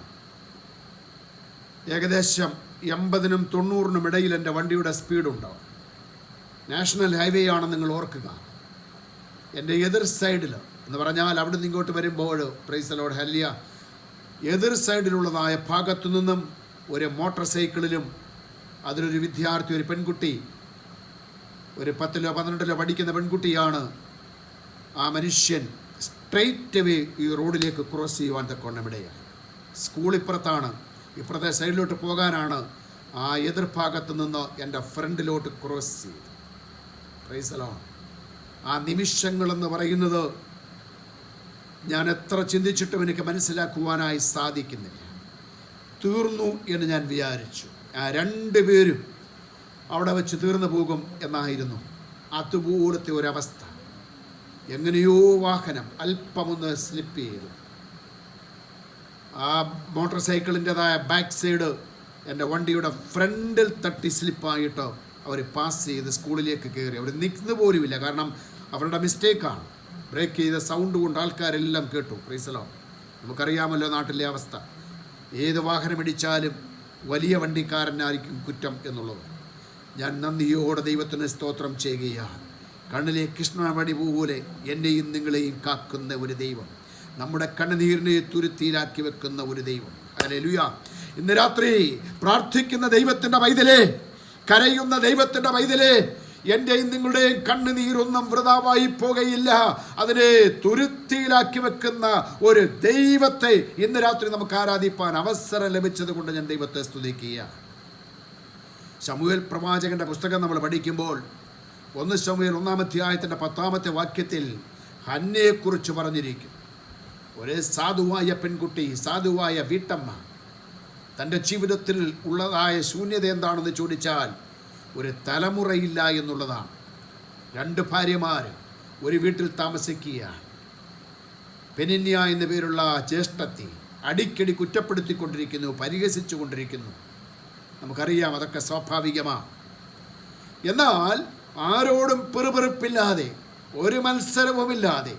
ഏകദേശം 80-നും 90-നും ഇടയിൽ എൻ്റെ വണ്ടിയുടെ സ്പീഡുണ്ടാവും. നാഷണൽ ഹൈവേ ആണ്, നിങ്ങൾ ഓർക്കുക. എൻ്റെ എതിർ സൈഡിൽ എന്ന് പറഞ്ഞാൽ അവിടെ നിന്ന് ഇങ്ങോട്ട് വരുമ്പോൾ, പ്രൈസ് ദി ലോർഡ്, ഹല്ലേലൂയ, എതിർ സൈഡിലുള്ളതായ ഭാഗത്തു നിന്നും ഒരു മോട്ടോർ സൈക്കിളിലും അതിലൊരു വിദ്യാർത്ഥി, ഒരു പെൺകുട്ടി, ഒരു 10-ലോ 12-ലോ പഠിക്കുന്ന പെൺകുട്ടിയാണ്. ആ മനുഷ്യൻ സ്ട്രെയിറ്റ് വേ ഈ റോഡിലേക്ക് ക്രോസ് ചെയ്യുവാൻ തക്കോണമിടയായി. സ്കൂൾ ഇപ്പുറത്താണ്, ഇപ്പുറത്തെ സൈഡിലോട്ട് പോകാനാണ്. ആ എതിർഭാഗത്ത് നിന്ന് എൻ്റെ ഫ്രണ്ടിലോട്ട് ക്രോസ് ചെയ്തു. Price the Lord. ആ നിമിഷങ്ങളെന്ന് പറയുന്നത് ഞാൻ എത്ര ചിന്തിച്ചിട്ടും എനിക്ക് മനസ്സിലാക്കുവാനായി സാധിക്കുന്നില്ല. തീർന്നു എന്ന് ഞാൻ വിചാരിച്ചു. ആ രണ്ടുപേരും അവിടെ വെച്ച് തീർന്നു പോകും എന്നായിരുന്നു. അതുപോലത്തെ ഒരവസ്ഥ. എങ്ങനെയോ വാഹനം അല്പമൊന്ന് സ്ലിപ്പ് ചെയ്തു. ആ മോട്ടോർ സൈക്കിളിൻ്റെതായ ബാക്ക് സൈഡ് എൻ്റെ വണ്ടിയുടെ ഫ്രണ്ടിൽ തട്ടി സ്ലിപ്പായിട്ട് അവർ പാസ് ചെയ്ത് സ്കൂളിലേക്ക് കയറി. അവർ നിൽക്കുന്ന പോലുമില്ല, കാരണം അവരുടെ മിസ്റ്റേക്കാണ്. ബ്രേക്ക് ചെയ്ത സൗണ്ട് കൊണ്ട് ആൾക്കാരെല്ലാം കേട്ടു. Price the Lord. നമുക്കറിയാമല്ലോ നാട്ടിലെ അവസ്ഥ. ഏത് വാഹനം ഇടിച്ചാലും വലിയ വണ്ടിക്കാരനായിരിക്കും കുറ്റം എന്നുള്ളത്. ഞാൻ നന്ദിയോടെ ദൈവത്തിന് സ്തോത്രം ചെയ്യുകയാണ്. കണ്ണിലെ കൃഷ്ണമണി പോലെ എന്നെയും നിങ്ങളെയും കാക്കുന്ന ഒരു ദൈവം, നമ്മുടെ കണ്ണുനീരിനെ തുരുത്തിയിലാക്കി വെക്കുന്ന ഒരു ദൈവം. ഹല്ലേലൂയ. ഇന്ന് രാത്രി പ്രാർത്ഥിക്കുന്ന ദൈവത്തിൻ്റെ പൈതലേ, കരയുന്ന ദൈവത്തിൻ്റെ പൈതലേ, എൻ്റെയും നിങ്ങളുടെയും കണ്ണുനീരൊന്നും വൃഥാവായി പോകുകയില്ല. അതിനെ തുരുത്തിയിലാക്കി വെക്കുന്ന ഒരു ദൈവത്തെ ഇന്ന് രാത്രി നമുക്ക് ആരാധിപ്പാൻ അവസരം ലഭിച്ചത് കൊണ്ട് ഞാൻ ദൈവത്തെ സ്തുതിക്കുക. ശമൂവേൽ പ്രവാചകൻ്റെ പുസ്തകം നമ്മൾ പഠിക്കുമ്പോൾ 1 ശമൂവേൽ 1-ാം അധ്യായത്തിൻ്റെ 10-ാമത്തെ വാക്യത്തിൽ ഹന്നയെക്കുറിച്ച് പറഞ്ഞിരിക്കും. ഒരു സാധുവായ പെൺകുട്ടി, സാധുവായ വീട്ടമ്മ, തൻ്റെ ജീവിതത്തിൽ ഉള്ളതായ ശൂന്യത എന്താണെന്ന് ചോദിച്ചാൽ ഒരു തലമുറയില്ല എന്നുള്ളതാണ്. 2 ഭാര്യമാർ ഒരു വീട്ടിൽ താമസിക്കുകയാണ്. പെനിന്യ എന്ന പേരുള്ള ജ്യേഷ്ഠത്തി അടിക്കടി കുറ്റപ്പെടുത്തിക്കൊണ്ടിരിക്കുന്നു, പരിഹസിച്ചു കൊണ്ടിരിക്കുന്നു. നമുക്കറിയാം, അതൊക്കെ സ്വാഭാവികമാണ്. എന്നാൽ ആരോടും പെറുപെറുപ്പില്ലാതെ, ഒരു മത്സരവുമില്ലാതെ,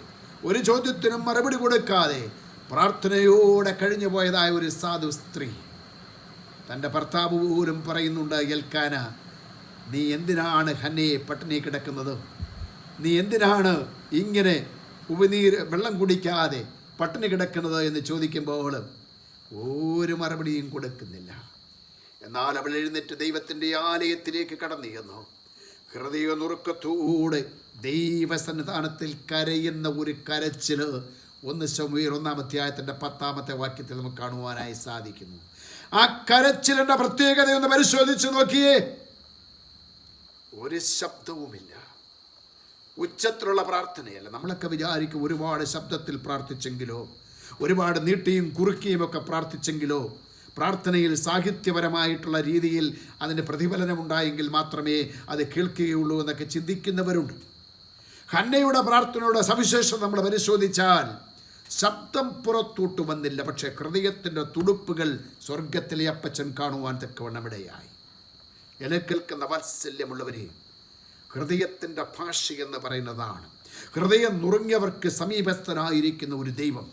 ഒരു ചോദ്യത്തിനും മറുപടി കൊടുക്കാതെ പ്രാർത്ഥനയോടെ കഴിഞ്ഞു പോയതായ ഒരു സാധു സ്ത്രീ. തൻ്റെ ഭർത്താവ് പോലും പറയുന്നുണ്ട്, എൽക്കാന, നീ എന്തിനാണ് ഹന്നയെ പട്ടിണി കിടക്കുന്നത്? നീ എന്തിനാണ് ഇങ്ങനെ വെള്ളം കുടിക്കാതെ പട്ടിണി കിടക്കുന്നത് എന്ന് ചോദിക്കുമ്പോൾ ഒരു മറുപടിയും കൊടുക്കുന്നില്ല. എന്നാൽ അവൾ എഴുന്നേറ്റ് ദൈവത്തിൻ്റെ ആലയത്തിലേക്ക് കടന്നു ചെന്നു. ഹൃദയ നുറുക്കത്തോടെ ദൈവസന്നിധാനത്തിൽ കരയുന്ന ഒരു കരച്ചിൽ 1 ശമൂവേൽ 1-ാം അധ്യായത്തിൻ്റെ 10-ാമത്തെ വാക്യത്തിൽ നമുക്ക് കാണുവാനായി സാധിക്കുന്നു. ആ കരച്ചിലിൻ്റെ പ്രത്യേകതയൊന്ന് പരിശോധിച്ച് നോക്കിയേ. ഒരു ശബ്ദവുമില്ല, ഉച്ചത്തിലുള്ള പ്രാർത്ഥനയല്ല. നമ്മളൊക്കെ വിചാരിക്കും ഒരുപാട് ശബ്ദത്തിൽ പ്രാർത്ഥിച്ചെങ്കിലോ, ഒരുപാട് നീട്ടിയും കുറുക്കിയും ഒക്കെ പ്രാർത്ഥിച്ചെങ്കിലോ, പ്രാർത്ഥനയിൽ സാഹിത്യപരമായിട്ടുള്ള രീതിയിൽ അതിന് പ്രതിഫലനമുണ്ടായെങ്കിൽ മാത്രമേ അത് കേൾക്കുകയുള്ളൂ എന്നൊക്കെ ചിന്തിക്കുന്നവരുണ്ട്. ഹന്നയുടെ പ്രാർത്ഥനയുടെ സവിശേഷത നമ്മൾ പരിശോധിച്ചാൽ ശബ്ദം പുറത്തോട്ട് വന്നില്ല, പക്ഷേ ഹൃദയത്തിൻ്റെ തുടുപ്പുകൾ സ്വർഗത്തിലെ അപ്പച്ചൻ കാണുവാൻ തക്കവണ്ണമിടയായി. എന്നെ കേൾക്കുന്ന വാത്സല്യമുള്ളവരെ, ഹൃദയത്തിൻ്റെ ഭാഷ എന്ന് പറയുന്നതാണ് ഹൃദയം നുറുങ്ങിയവർക്ക് സമീപസ്ഥനായിരിക്കുന്ന ഒരു ദൈവം,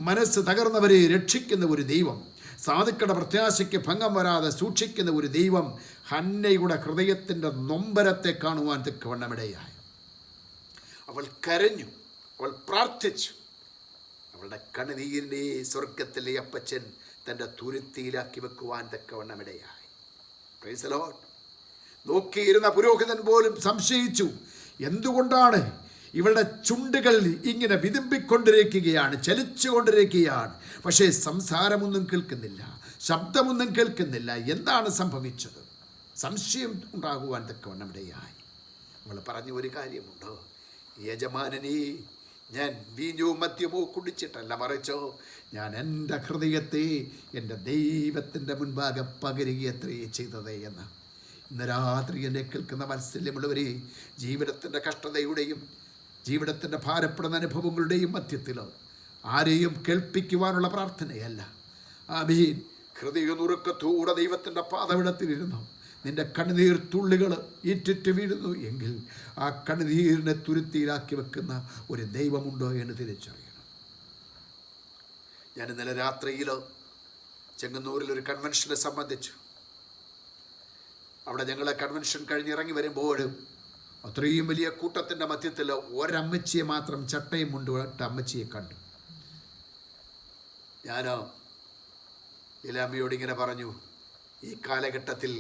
മനസ്സ് തകർന്നവരെ രക്ഷിക്കുന്ന ഒരു ദൈവം, സാധുക്കളുടെ പ്രത്യാശയ്ക്ക് ഭംഗം വരാതെ സൂക്ഷിക്കുന്ന ഒരു ദൈവം ഹന്നയുടെ ഹൃദയത്തിൻ്റെ നൊമ്പരത്തെ കാണുവാൻ തക്കവണ്ണമിടയായി. അവൾ കരഞ്ഞു, അവൾ പ്രാർത്ഥിച്ചു. അവളുടെ കണ്ണുനീരിനെ സ്വർഗത്തിലെ അപ്പച്ചൻ തൻ്റെ തുരുത്തിയിലാക്കി വെക്കുവാൻ തക്കവണ്ണമിടയായി. Praise the Lord. നോക്കിയിരുന്ന പുരോഹിതൻ പോലും സംശയിച്ചു, എന്തുകൊണ്ടാണ് ഇവളുടെ ചുണ്ടുകൾ ഇങ്ങനെ വിതുമ്പിക്കൊണ്ടിരിക്കുകയാണ്, ചലിച്ചുകൊണ്ടിരിക്കുകയാണ്, പക്ഷേ സംസാരമൊന്നും കേൾക്കുന്നില്ല, ശബ്ദമൊന്നും കേൾക്കുന്നില്ല, എന്താണ് സംഭവിച്ചത്? സംശയം ഉണ്ടാകുവാൻ തക്കവണ്ണമിടയായി. അവൾ പറഞ്ഞു, ഒരു കാര്യമുണ്ടോ യജമാനനെ, ഞാൻ വീഞ്ഞോ മദ്യമോ കുടിച്ചിട്ടല്ല, മറിച്ചോ ഞാൻ എൻ്റെ ഹൃദയത്തെ എൻ്റെ ദൈവത്തിൻ്റെ മുൻപാകെ പകരുകയത്രേ ചെയ്തത് എന്ന്. ഇന്ന് രാത്രി എന്നെ കേൾക്കുന്ന വാത്സല്യമുള്ളവരെ, ജീവിതത്തിൻ്റെ കഷ്ടതയുടെയും ജീവിതത്തിൻ്റെ ഭാരപ്പെടുന്ന അനുഭവങ്ങളുടെയും മധ്യത്തിൽ ആരെയും കേൾപ്പിക്കുവാനുള്ള പ്രാർത്ഥനയല്ല. ആമീൻ. ഹൃദയനുറുക്കത്തോടെ ദൈവത്തിൻ്റെ പാദവിടത്തിലിരുന്നു നിന്റെ കണ്ണുനീർ തുള്ളികൾ ഈറ്റിറ്റ് വീഴുന്നു എങ്കിൽ ആ കണ്ണുനീരിനെ തുരുത്തിയിലാക്കി വെക്കുന്ന ഒരു ദൈവമുണ്ടോ എന്ന് തിരിച്ചറിയണം. ഞാൻ ഇന്നലെ രാത്രിയിൽ ചെങ്ങന്നൂരിലൊരു കൺവെൻഷനെ സംബന്ധിച്ചു. അവിടെ ഞങ്ങളെ കൺവെൻഷൻ കഴിഞ്ഞിറങ്ങി വരുമ്പോഴും അത്രയും വലിയ കൂട്ടത്തിൻ്റെ മധ്യത്തിൽ ഒരമ്മച്ചിയെ മാത്രം ചട്ടയും മുണ്ടുവിട്ട അമ്മച്ചിയെ കണ്ടു. ഞാൻ ലീലാമ്മയോട് ഇങ്ങനെ പറഞ്ഞു, ഈ കാലഘട്ടത്തിൽ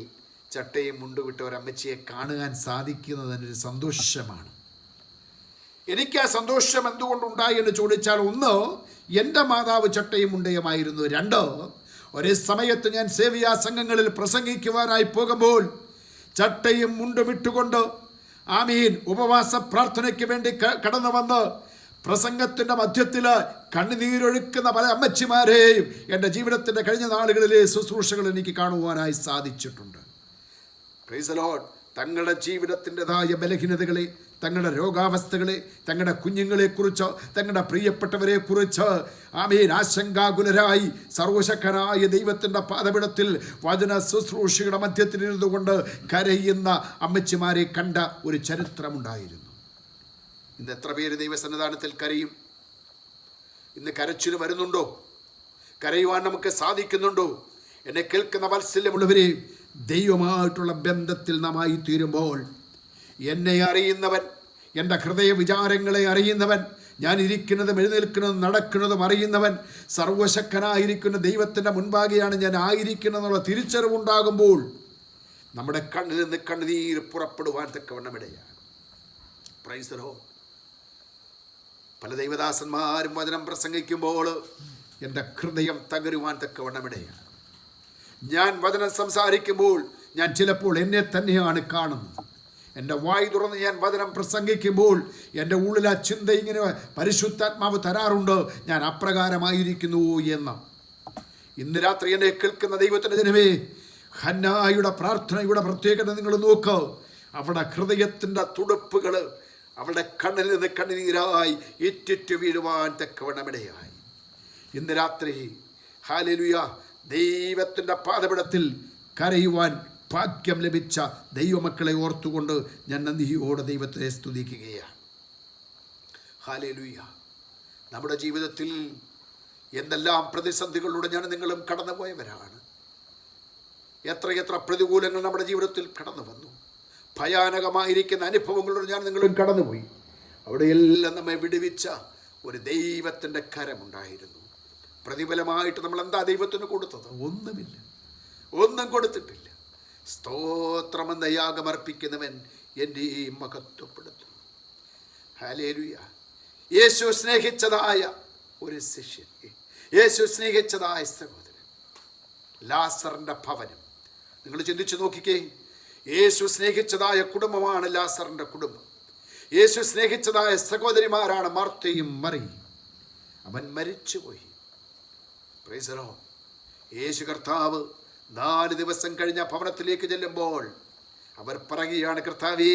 ചട്ടയും മുണ്ടുവിട്ട ഒരമ്മച്ചിയെ കാണുവാൻ സാധിക്കുന്നതിനൊരു സന്തോഷമാണ്. എനിക്ക് ആ സന്തോഷം എന്തുകൊണ്ടുണ്ടായി എന്ന് ചോദിച്ചാൽ, ഒന്ന്, എൻ്റെ മാതാവ് ചട്ടയും മുണ്ടയുമായിരുന്നു. രണ്ട്, ഒരേ സമയത്ത് ഞാൻ സേവ്യാ സംഘങ്ങളിൽ പ്രസംഗിക്കുവാനായി പോകുമ്പോൾ ചട്ടയും മുണ്ടും ഇട്ടുകൊണ്ട് ആമീൻ ഉപവാസ പ്രാർത്ഥനയ്ക്ക് വേണ്ടി കടന്നു വന്ന് പ്രസംഗത്തിൻ്റെ മധ്യത്തിൽ കണ്ണുനീരൊഴുക്കുന്ന പല അമ്മച്ചിമാരെയും എൻ്റെ ജീവിതത്തിൻ്റെ കഴിഞ്ഞ നാളുകളിലെ ശുശ്രൂഷകൾ എനിക്ക് കാണുവാനായി സാധിച്ചിട്ടുണ്ട്. Price the Lord. തങ്ങളുടെ ജീവിതത്തിൻ്റെതായ ബലഹീനതകളെ, തങ്ങളുടെ രോഗാവസ്ഥകളെ, തങ്ങളുടെ കുഞ്ഞുങ്ങളെക്കുറിച്ച്, തങ്ങളുടെ പ്രിയപ്പെട്ടവരെക്കുറിച്ച് ആമീൻ ആശങ്കാകുലരായി സർവശക്തനായ ദൈവത്തിൻ്റെ പാദപീഠത്തിൽ വചന ശുശ്രൂഷയുടെ മധ്യത്തിലിരുന്നു കൊണ്ട് കരയുന്ന അമ്മച്ചിമാരെ കണ്ട ഒരു ചരിത്രമുണ്ടായിരുന്നു. ഇന്ന് എത്ര പേര് ദൈവസന്നിധാനത്തിൽ കരയും? ഇന്ന് കരച്ചിൽ വരുന്നുണ്ടോ? കരയുവാൻ നമുക്ക് സാധിക്കുന്നുണ്ടോ? എന്നെ കേൾക്കുന്ന വാത്സല്യമുള്ളവരെ, ദൈവമായിട്ടുള്ള ബന്ധത്തിൽ നാം ആയി തീരുമ്പോൾ, എന്നെ അറിയുന്നവൻ, എൻ്റെ ഹൃദയ വിചാരങ്ങളെ അറിയുന്നവൻ, ഞാൻ ഇരിക്കുന്നതും എഴുന്നേൽക്കുന്നതും നടക്കുന്നതും അറിയുന്നവൻ, സർവശക്തനായിരിക്കുന്ന ദൈവത്തിൻ്റെ മുൻപാകെയാണ് ഞാൻ ആയിരിക്കുന്നതെന്നുള്ള തിരിച്ചറിവുണ്ടാകുമ്പോൾ നമ്മുടെ കണ്ണിൽ നിന്ന് കണ്ണുനീർ പുറപ്പെടുവാൻ തക്കവണ്ണമിടയാണ്. Praise the Lord. പല ദൈവദാസന്മാരും വചനം പ്രസംഗിക്കുമ്പോൾ എൻ്റെ ഹൃദയം തകരുവാൻ തക്കവണ്ണമിടയാണ്. ഞാൻ വചനം സംസാരിക്കുമ്പോൾ ഞാൻ ചിലപ്പോൾ എന്നെ തന്നെയാണ് കാണുന്നത്. എൻ്റെ വായ് തുറന്ന് ഞാൻ വചനം പ്രസംഗിക്കുമ്പോൾ എൻ്റെ ഉള്ളിൽ ആ ചിന്ത ഇങ്ങനെ പരിശുദ്ധാത്മാവ് തരാറുണ്ട്, ഞാൻ അപ്രകാരമായിരിക്കുന്നു എന്ന്. ഇന്ന് രാത്രി എന്നെ കേൾക്കുന്ന ദൈവത്തിൻ്റെ ജനമേ, ഹന്നായുടെ പ്രാർത്ഥനയുടെ പ്രത്യേകത നിങ്ങൾ നോക്ക്. അവളുടെ ഹൃദയത്തിൻ്റെ തുടുപ്പുകൾ അവളുടെ കണ്ണിൽ നിന്ന് കണ്ണുനീരായി ഇറ്റിറ്റ് വീഴുവാൻ തക്കവണ്ണമിടയായി. ഇന്ന് രാത്രി ഹല്ലേലൂയ, ദൈവത്തിൻ്റെ പാദപീഠത്തിൽ കരയുവാൻ ഭാഗ്യം ലഭിച്ച ദൈവമക്കളെ ഓർത്തുകൊണ്ട് ഞാൻ നന്ദിയോടെ ദൈവത്തെ സ്തുതിക്കുകയാണ്. ഹല്ലേലൂയ. നമ്മുടെ ജീവിതത്തിൽ എന്തെല്ലാം പ്രതിസന്ധികളിലൂടെ ഞാൻ നിങ്ങളും കടന്നുപോയവരാണ്. എത്രയെത്ര പ്രതികൂലങ്ങൾ നമ്മുടെ ജീവിതത്തിൽ കടന്നു വന്നു. ഭയാനകമായിരിക്കുന്ന അനുഭവങ്ങളിലൂടെ ഞാൻ നിങ്ങളും കടന്നുപോയി. അവിടെയെല്ലാം നമ്മെ വിടുവിച്ച ഒരു ദൈവത്തിൻ്റെ കരമുണ്ടായിരുന്നു. പ്രതിഫലമായിട്ട് നമ്മൾ എന്താ ദൈവത്തിന് കൊടുത്തത്? ഒന്നുമില്ല, ഒന്നും കൊടുത്തിട്ടില്ല. സ്തോത്രമെന്ന യാഗമർപ്പിക്കുന്നവൻ എൻ്റെയും മഹത്വപ്പെടുത്തും. ഹല്ലേലൂയ. യേശു സ്നേഹിച്ചതായ ഒരു ശിഷ്യൻ, യേശു സ്നേഹിച്ചതായ സഹോദരൻ, ലാസറിൻ്റെ ഭവനം നിങ്ങൾ ചിന്തിച്ചു നോക്കിക്കേ. യേശു സ്നേഹിച്ചതായ കുടുംബമാണ് ലാസറിൻ്റെ കുടുംബം. യേശു സ്നേഹിച്ചതായ സഹോദരിമാരാണ് മാർത്തയും മറിയും. അവൻ മരിച്ചുപോയി. Price the Lord. യേശു കർത്താവ് 4 ദിവസം കഴിഞ്ഞ ഭവനത്തിലേക്ക് ചെല്ലുമ്പോൾ അവർ പറയുകയാണ്, കർത്താവേ,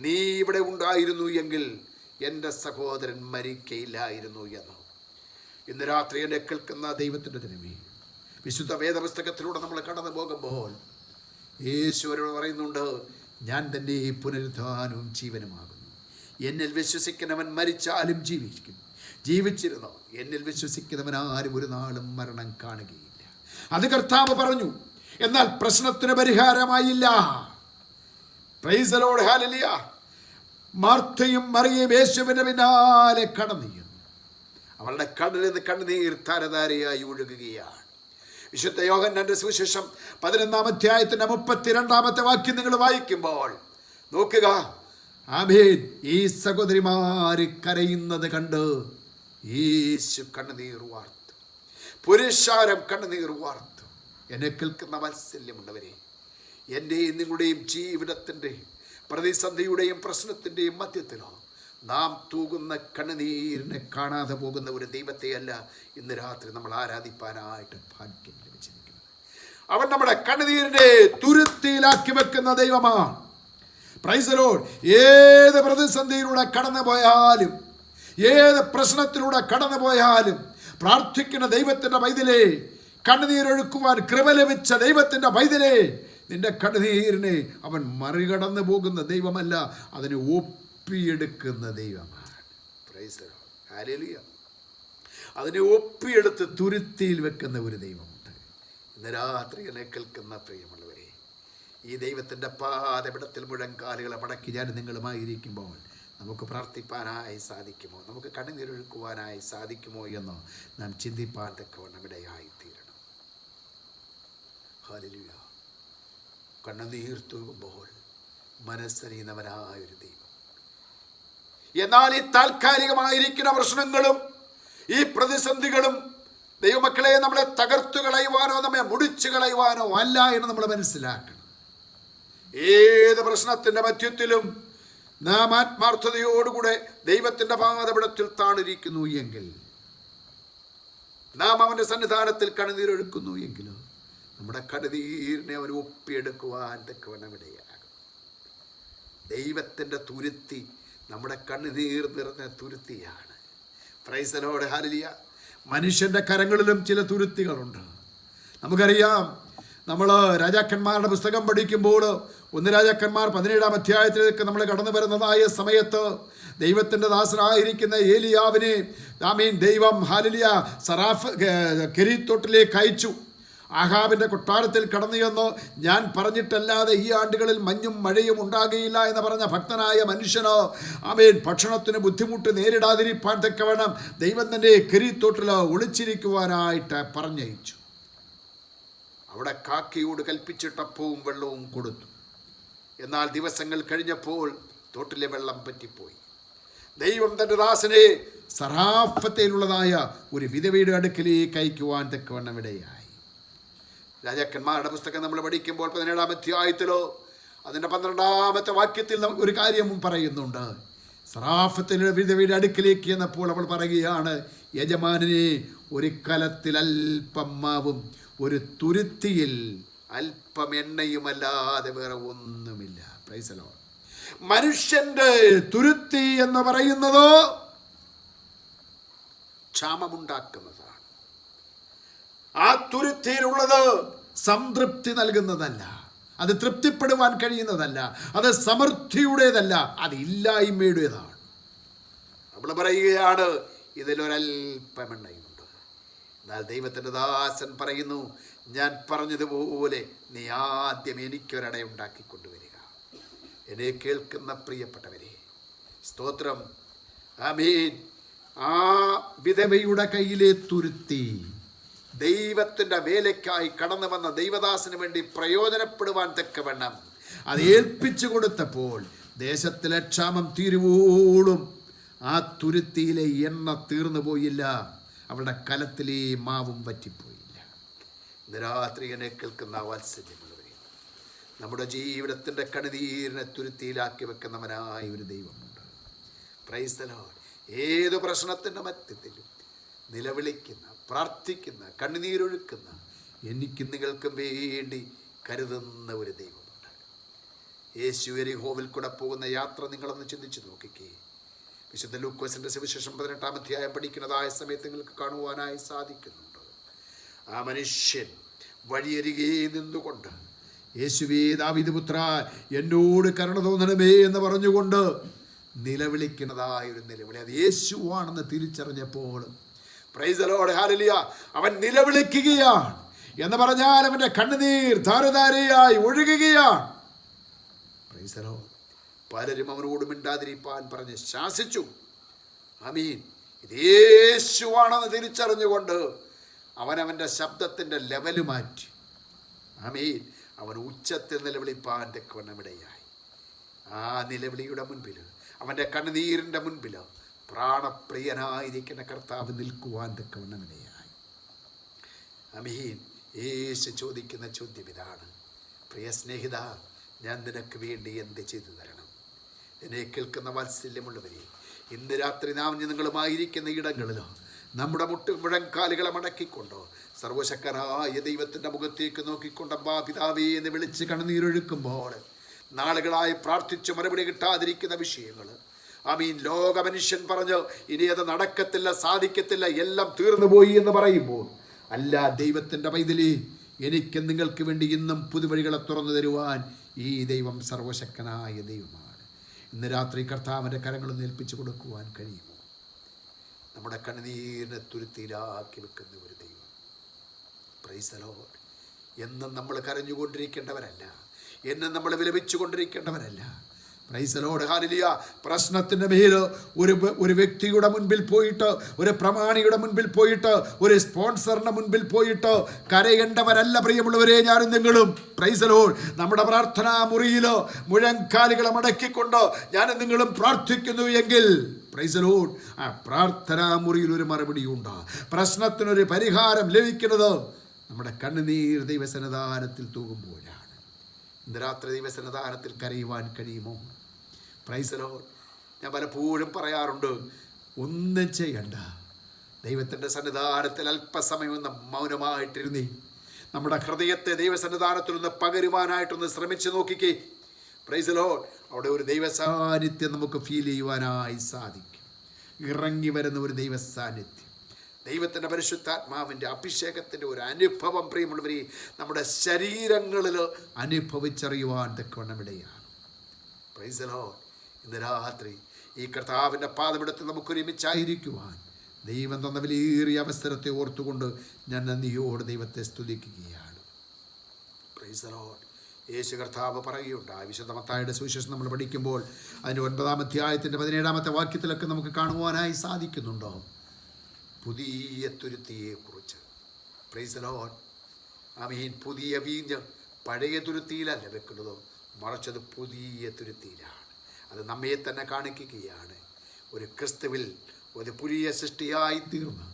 നീ ഇവിടെ ഉണ്ടായിരുന്നു എങ്കിൽ എൻ്റെ സഹോദരൻ മരിക്കയില്ലായിരുന്നു എന്ന്. ഇന്ന് രാത്രി എന്നെ കേൾക്കുന്ന ദൈവത്തിൻ്റെ ജനമേ, വിശുദ്ധ വേദപുസ്തകത്തിലൂടെ നമ്മൾ കടന്നു പോകുമ്പോൾ യേശുവരോട് പറയുന്നുണ്ട്, ഞാൻ തന്നെ ഈ പുനരുദ്ധാനവും ജീവനുമാകുന്നു. എന്നിൽ വിശ്വസിക്കുന്നവൻ മരിച്ചാലും ജീവിക്കും. ജീവിച്ചിരുന്നോ എന്നിൽ വിശ്വസിക്കുന്നവൻ ആരും ഒരു നാളും മരണം കാണുകയില്ല. അത് കർത്താവ് പറഞ്ഞു. എന്നാൽ പ്രശ്നത്തിന് പരിഹാരമായില്ല. Praise the Lord, hallelujah. മാർത്തയും മറിയയും യേശുവിന്റെ പിന്നാലെ കടന്നു. അവളുടെ കണ്ണിൽ നിന്ന് കണ്ണുനീർ ധാരധാരയായി ഒഴുകുകയാണ്. വിശുദ്ധ യോഹന്നാന്റെ സുവിശേഷം 11-ാം അധ്യായത്തിന്റെ 32-ാമത്തെ വാക്യം നിങ്ങൾ വായിക്കുമ്പോൾ നോക്കുക. ആമേൻ. ഈ സഹോദരിമാര് കരയുന്നത് കണ്ട് യേശു കണ്ണുനീർ വാർത്തു. പുരുഷാരം കണ്ണുനീർ വാർത്തു. എന്നെ കേൾക്കുന്ന വാത്സല്യമുള്ളവരെ, എൻ്റെയും നിങ്ങളുടെയും ജീവിതത്തിൻ്റെ പ്രതിസന്ധിയുടെയും പ്രശ്നത്തിൻ്റെയും മധ്യത്തിലോ നാം തൂകുന്ന കണ്ണുനീരിനെ കാണാതെ പോകുന്ന ഒരു ദൈവത്തെയല്ല ഇന്ന് രാത്രി നമ്മൾ ആരാധിപ്പാനായിട്ട് ഭാഗ്യം ലഭിച്ചിരിക്കുന്നത്. അവൻ നമ്മുടെ കണ്ണുനീരിനെ തുരുത്തിയിലാക്കി വെക്കുന്ന ദൈവമാണ്. Price the Lord. ഏത് പ്രതിസന്ധിയിലൂടെ കടന്നു പോയാലും, ഏത് പ്രശ്നത്തിലൂടെ കടന്നു പോയാലും പ്രാർത്ഥിക്കുന്ന ദൈവത്തിൻ്റെ പൈതലേ, കണ്ണുനീരൊഴുക്കുവാൻ കൃപ ലഭിച്ച ദൈവത്തിൻ്റെ പൈതലേ, നിന്റെ കണ്ണുനീരിനെ അവൻ മറികടന്നു പോകുന്ന ദൈവമല്ല, അതിനെ ഒപ്പിയെടുക്കുന്ന ദൈവമാണ്. Price the Lord, hallelujah. അതിനെ ഒപ്പിയെടുത്ത് തുരുത്തിയിൽ വെക്കുന്ന ഒരു ദൈവമുണ്ട്. ഇന്ന് രാത്രി എന്നെ കേൾക്കുന്ന പ്രിയമുള്ളവരെ, ഈ ദൈവത്തിൻ്റെ പാദപിടത്തിൽ മുഴങ്കാലുകളെ മടക്കി ഞാൻ നിങ്ങളുമായിരിക്കുമ്പോൾ നമുക്ക് പ്രാർത്ഥിപ്പാനായി സാധിക്കുമോ, നമുക്ക് കണ്ണുനീരൊഴുക്കുവാനായി സാധിക്കുമോ എന്ന് നാം ചിന്തിപ്പാൻ തക്കവണ്ണം ഇടയായിത്തീരണം. ഹല്ലേലൂയ. കണ്ണുനീർ തൂകുമ്പോൾ മനസ്സറിയുന്നവനായൊരു ദൈവം. എന്നാൽ ഈ താൽക്കാലികമായിരിക്കുന്ന പ്രശ്നങ്ങളും ഈ പ്രതിസന്ധികളും ദൈവമക്കളെ നമ്മളെ തകർത്തു കളയുവാനോ നമ്മെ മുടിച്ചു കളയുവാനോ അല്ല എന്ന് നമ്മൾ മനസ്സിലാക്കണം. ഏത് പ്രശ്നത്തിൻ്റെ മധ്യത്തിലും നാം ആത്മാർത്ഥതയോടുകൂടെ ദൈവത്തിൻ്റെ പാദപീഠത്തിൽ താണിരിക്കുന്നു എങ്കിൽ, നാം അവൻ്റെ സന്നിധാനത്തിൽ കണ്ണുനീരൊഴുക്കുന്നു എങ്കിലോ നമ്മുടെ കണ്ണുനീരിനെ അവൻ ഒപ്പിയെടുക്കുവാൻ തക്കവണ്ണം ഇടയാകും. ദൈവത്തിൻ്റെ തുരുത്തി നമ്മുടെ കണ്ണുനീർ നിറഞ്ഞ തുരുത്തിയാണ്. Praise the Lord, hallelujah. മനുഷ്യൻ്റെ കരങ്ങളിലും ചില തുരുത്തികളുണ്ട്. നമുക്കറിയാം, നമ്മൾ രാജാക്കന്മാരുടെ പുസ്തകം പഠിക്കുമ്പോൾ 1 രാജാക്കന്മാർ 17-ാം അധ്യായത്തിലേക്ക് നമ്മൾ കടന്നു വരുന്നതായ സമയത്ത് ദൈവത്തിൻ്റെ ദാസനായിരിക്കുന്ന ഏലിയാവിനെ ദൈവം ഹല്ലേലൂയ സറാഫ് കെരീത്തോട്ടിലേക്ക് അയച്ചു. ആഹാബിൻ്റെ കൊട്ടാരത്തിൽ കടന്നു ചെന്ന്, ഞാൻ പറഞ്ഞിട്ടല്ലാതെ ഈ ആണ്ടുകളിൽ മഞ്ഞും മഴയും ഉണ്ടാകുകയില്ല എന്ന് പറഞ്ഞ ഭക്തനായ മനുഷ്യനോ ഭക്ഷണത്തിന് ബുദ്ധിമുട്ട് നേരിടാതിരിപ്പാൻ തക്കവണ്ണം ദൈവം തന്നെ കെരീത്തോട്ടിൽ ഒളിച്ചിരിക്കുവാനായിട്ട് പറഞ്ഞയച്ചു. അവിടെ കാക്കയോട് കൽപ്പിച്ചിട്ടപ്പവും വെള്ളവും കൊടുത്തു. എന്നാൽ ദിവസങ്ങൾ കഴിഞ്ഞപ്പോൾ തോട്ടിലെ വെള്ളം പറ്റിപ്പോയി. ദൈവം തൻ്റെ ദാസനെ സറാഫത്തേലുള്ളതായ ഒരു വിധവയുടെ അടുക്കലേക്ക് അയക്കുവാൻ തക്കവണ്ണം ഇടയായി. രാജാക്കന്മാരുടെ പുസ്തകം നമ്മൾ പഠിക്കുമ്പോൾ 17-ാം അധ്യായത്തിലോ അതിൻ്റെ 12-ാമത്തെ വാക്യത്തിൽ ഒരു കാര്യം പറയുന്നുണ്ട്. സറാഫത്തിലെ വിധവയുടെ അടുക്കലേക്ക് എന്നപ്പോൾ അവൾ പറയുകയാണ്, യജമാനനെ, ഒരു കലത്തിൽ അല്പം മാവും ഒരു തുരുത്തിയിൽ അല്പം എണ്ണയുമല്ലാതെ വേറെ ഒന്നുമില്ല. Price the Lord. മനുഷ്യന്റെ തുരുത്തി എന്ന് പറയുന്നത് ക്ഷാമമുണ്ടാക്കുന്നതാണ്. ആ തുരുത്തിയിലുള്ളത് സംതൃപ്തി നൽകുന്നതല്ല, അത് തൃപ്തിപ്പെടുവാൻ കഴിയുന്നതല്ല, അത് സമൃദ്ധിയുടേതല്ല, അത് ഇല്ലായ്മയുടേതാണ്. നമ്മൾ പറയുകയാണ്, ഇതിലൊരൽപ്പം എണ്ണയുണ്ട്. എന്നാൽ ദൈവത്തിൻ്റെ ദാസൻ പറയുന്നു, ഞാൻ പറഞ്ഞതുപോലെ നീ ആദ്യം എനിക്കൊരടയുണ്ടാക്കി കൊണ്ടുവരിക. എന്നെ കേൾക്കുന്ന പ്രിയപ്പെട്ടവരെ, സ്തോത്രം, ആമേൻ. ആ വിധവയുടെ കയ്യിലെ തുരുത്തി ദൈവത്തിൻ്റെ വേലയ്ക്കായി കടന്നു വന്ന ദൈവദാസന് വേണ്ടി പ്രയോജനപ്പെടുവാൻ തക്കവണ്ണം അത് ഏൽപ്പിച്ചു കൊടുത്തപ്പോൾ ദേശത്തിലെ ക്ഷാമം തീരുവോളും ആ തുരുത്തിയിലെ എണ്ണ തീർന്നു പോയില്ല, അവളുടെ കലത്തിലെ മാവും പറ്റിപ്പോയില്ല. ഇന്ന് രാത്രി എന്നെ കേൾക്കുന്ന വാത്സല്യമുള്ളവരെ, നമ്മുടെ ജീവിതത്തിൻ്റെ കണ്ണുനീരിനെ തുരുത്തിയിലാക്കി വെക്കുന്നവനായ ഒരു ദൈവമുണ്ട്. Price the Lord. ഏത് പ്രശ്നത്തിൻ്റെ മധ്യത്തിലും നിലവിളിക്കുന്ന പ്രാർത്ഥിക്കുന്ന, കണ്ണുനീരൊഴുക്കുന്ന, എനിക്കും നിങ്ങൾക്കും വേണ്ടി കരുതുന്ന ഒരു ദൈവമുണ്ട്. യേശു യെരിഹോവിൽ കൂടെ പോകുന്ന യാത്ര നിങ്ങളൊന്ന് ചിന്തിച്ച് നോക്കിക്കേ. വിശുദ്ധ ലൂക്കോസിൻ്റെ സുവിശേഷം 18-ാം അധ്യായം പഠിക്കുന്നതായ സമയത്ത് നിങ്ങൾക്ക് കാണുവാനായി സാധിക്കുന്നുണ്ട്. ആ മനുഷ്യൻ വഴിയരികെ നിന്നുകൊണ്ട്, യേശുവേ ദാവീദ് പുത്രാ, എന്നോട് കരുണ തോന്നണമേ എന്ന് പറഞ്ഞുകൊണ്ട് നിലവിളിക്കുന്നതായൊരു നിലവിളി. അത് യേശുവാണെന്ന് തിരിച്ചറിഞ്ഞപ്പോൾ, പ്രൈസ് ദി ലോർഡ്, ഹല്ലേലൂയ, അവൻ നിലവിളിക്കുകയാണ്. എന്ന് പറഞ്ഞാൽ അവൻ്റെ കണ്ണുനീർ ധാരധാരയായി ഒഴുകുകയാണ്. Praise the Lord. പലരും അവനോട് മിണ്ടാതിരിപ്പാൻ പറഞ്ഞ് ശാസിച്ചു. ആമീൻ. ഇത് യേശുവാണെന്ന് തിരിച്ചറിഞ്ഞുകൊണ്ട് അവനവൻ്റെ ശബ്ദത്തിൻ്റെ ലെവല് മാറ്റി. ആമീൻ. അവൻ ഉച്ചത്തിൽ നിലവിളിപ്പാൻ തക്കവണ്ണമിടയായി. ആ നിലവിളിയുടെ മുൻപിൽ, അവൻ്റെ കണ്ണുനീരിൻ്റെ മുൻപിൽ പ്രാണപ്രിയനായിരിക്കുന്ന കർത്താവ് നിൽക്കുവാൻ തക്കവണ്ണമിടയായി. ആമീൻ. യേശു ചോദിക്കുന്ന ചോദ്യം ഇതാണ്: പ്രിയ സ്നേഹിത, ഞാൻ നിനക്ക് വേണ്ടി എന്ത് ചെയ്തു തരണം? എന്നെ കേൾക്കുന്ന വാത്സല്യമുള്ളവരെ, ഇന്ന് രാത്രി നാം നിങ്ങളുമായിരിക്കുന്ന ഇടങ്ങളിലോ നമ്മുടെ മുഴങ്കാലുകളെ മടക്കിക്കൊണ്ടോ സർവശക്തനായ ദൈവത്തിൻ്റെ മുഖത്തേക്ക് നോക്കിക്കൊണ്ട് അമ്പാ പിതാവേ എന്ന് വിളിച്ച് കണ്ണുനീരൊഴുക്കുമ്പോൾ, നാളുകളായി പ്രാർത്ഥിച്ച് മറുപടി കിട്ടാതിരിക്കുന്ന വിഷയങ്ങൾ, ആമീൻ, ലോക മനുഷ്യൻ പറഞ്ഞ് ഇനി അത് നടക്കത്തില്ല, സാധിക്കത്തില്ല, എല്ലാം തീർന്നുപോയി എന്ന് പറയുമ്പോൾ, അല്ല, ദൈവത്തിൻ്റെ പൈതലേ, എനിക്ക് നിങ്ങൾക്ക് വേണ്ടി ഇന്നും പുതുവഴികളെ തുറന്നു തരുവാൻ ഈ ദൈവം സർവശക്തനായ ദൈവമാണ്. ഇന്ന് രാത്രി കർത്താവിൻ്റെ കരങ്ങളൊന്ന് ഏൽപ്പിച്ചു കൊടുക്കുവാൻ കഴിയുമോ? നമ്മുടെ കണ്ണുനീരിനെ തുരുത്തിയിലാക്കി വെക്കുന്ന ഒരു ദൈവം. Praise the Lord. എന്നും നമ്മൾ കരഞ്ഞുകൊണ്ടിരിക്കേണ്ടവരല്ല, എന്നും നമ്മൾ വിലപിച്ചു കൊണ്ടിരിക്കേണ്ടവരല്ല. പ്രൈസ് ദി ലോർഡ്, ഹല്ലേലൂയ. പ്രശ്നത്തിൻ്റെ മേൽ ഒരു വ്യക്തിയുടെ മുൻപിൽ പോയിട്ട്, ഒരു പ്രമാണിയുടെ മുൻപിൽ പോയിട്ട്, ഒരു സ്പോൺസറിൻ്റെ മുൻപിൽ പോയിട്ട് കരയേണ്ടവരല്ല പ്രിയമുള്ളവരെ, ഞാനും നിങ്ങളും. Price the Lord. നമ്മുടെ പ്രാർത്ഥനാ മുറിയിൽ മുഴങ്കാലുകളെ മടക്കിക്കൊണ്ട് ഞാനും നിങ്ങളും പ്രാർത്ഥിക്കുന്നു എങ്കിൽ, പ്രൈസ് ദി ലോർഡ്, ആ പ്രാർത്ഥനാ മുറിയിൽ ഒരു മറുപടിയുണ്ട്. പ്രശ്നത്തിനൊരു പരിഹാരം ലഭിക്കുന്നത് നമ്മുടെ കണ്ണുനീർ ദൈവസന്നിധാനത്തിൽ തൂകുമ്പോഴാണ്. ഇന്ന് രാത്രി ദൈവസന്നിധാനത്തിൽ കരയുവാൻ കഴിയുമോ? Price the Lord. ഞാൻ പലപ്പോഴും പറയാറുണ്ട്, ഒന്നും ചെയ്യണ്ട, ദൈവത്തിൻ്റെ സന്നിധാനത്തിൽ അല്പസമയം ഒന്ന് മൗനമായിട്ടിരുന്നേ. നമ്മുടെ ഹൃദയത്തെ ദൈവസന്നിധാനത്തിലൊന്ന് പകരുവാനായിട്ടൊന്ന് ശ്രമിച്ചു നോക്കിക്കേ. Price the Lord. അവിടെ ഒരു ദൈവസാന്നിധ്യം നമുക്ക് ഫീൽ ചെയ്യുവാനായി സാധിക്കും. ഇറങ്ങി വരുന്ന ഒരു ദൈവസാന്നിധ്യം, ദൈവത്തിൻ്റെ പരിശുദ്ധാത്മാവിൻ്റെ അഭിഷേകത്തിൻ്റെ ഒരു അനുഭവം പ്രിയമുള്ളവരെ നമ്മുടെ ശരീരങ്ങളിൽ അനുഭവിച്ചറിയുവാൻ തക്കവണ്ണമിടയാണ്. Praise the Lord. ഇന്ന് രാത്രി ഈ കർത്താവിൻ്റെ പാദമെടുത്ത് നമുക്കൊരുമിച്ചായിരിക്കുവാൻ ദൈവം തന്ന വലിയേറിയ അവസരത്തെ ഓർത്തുകൊണ്ട് ഞാൻ നന്ദിയോട് ദൈവത്തെ സ്തുതിക്കുകയാണ്. Praise the Lord. യേശു കർത്താവ് പറയുകയുണ്ടായി. വിശുദ്ധ മത്തായിയുടെ സുവിശേഷം നമ്മൾ പഠിക്കുമ്പോൾ അതിൻ്റെ 9-ാം അധ്യായത്തിൻ്റെ 17-ാമത്തെ വാക്യത്തിലൊക്കെ നമുക്ക് കാണുവാനായി സാധിക്കുന്നുണ്ടോ പുതിയ തുരുത്തിയെക്കുറിച്ച്. Praise the Lord. ആമീൻ. പുതിയ വീഞ്ഞ് പഴയ തുരുത്തിയിലല്ല വെക്കുന്നതോ, മറിച്ചത് പുതിയ തുരുത്തിയിലാണ്. അത് നമ്മെ തന്നെ കാണിക്കുകയാണ്. ഒരു ക്രിസ്തുവിൽ ഒരു പുതിയ സൃഷ്ടിയായി തീർന്ന്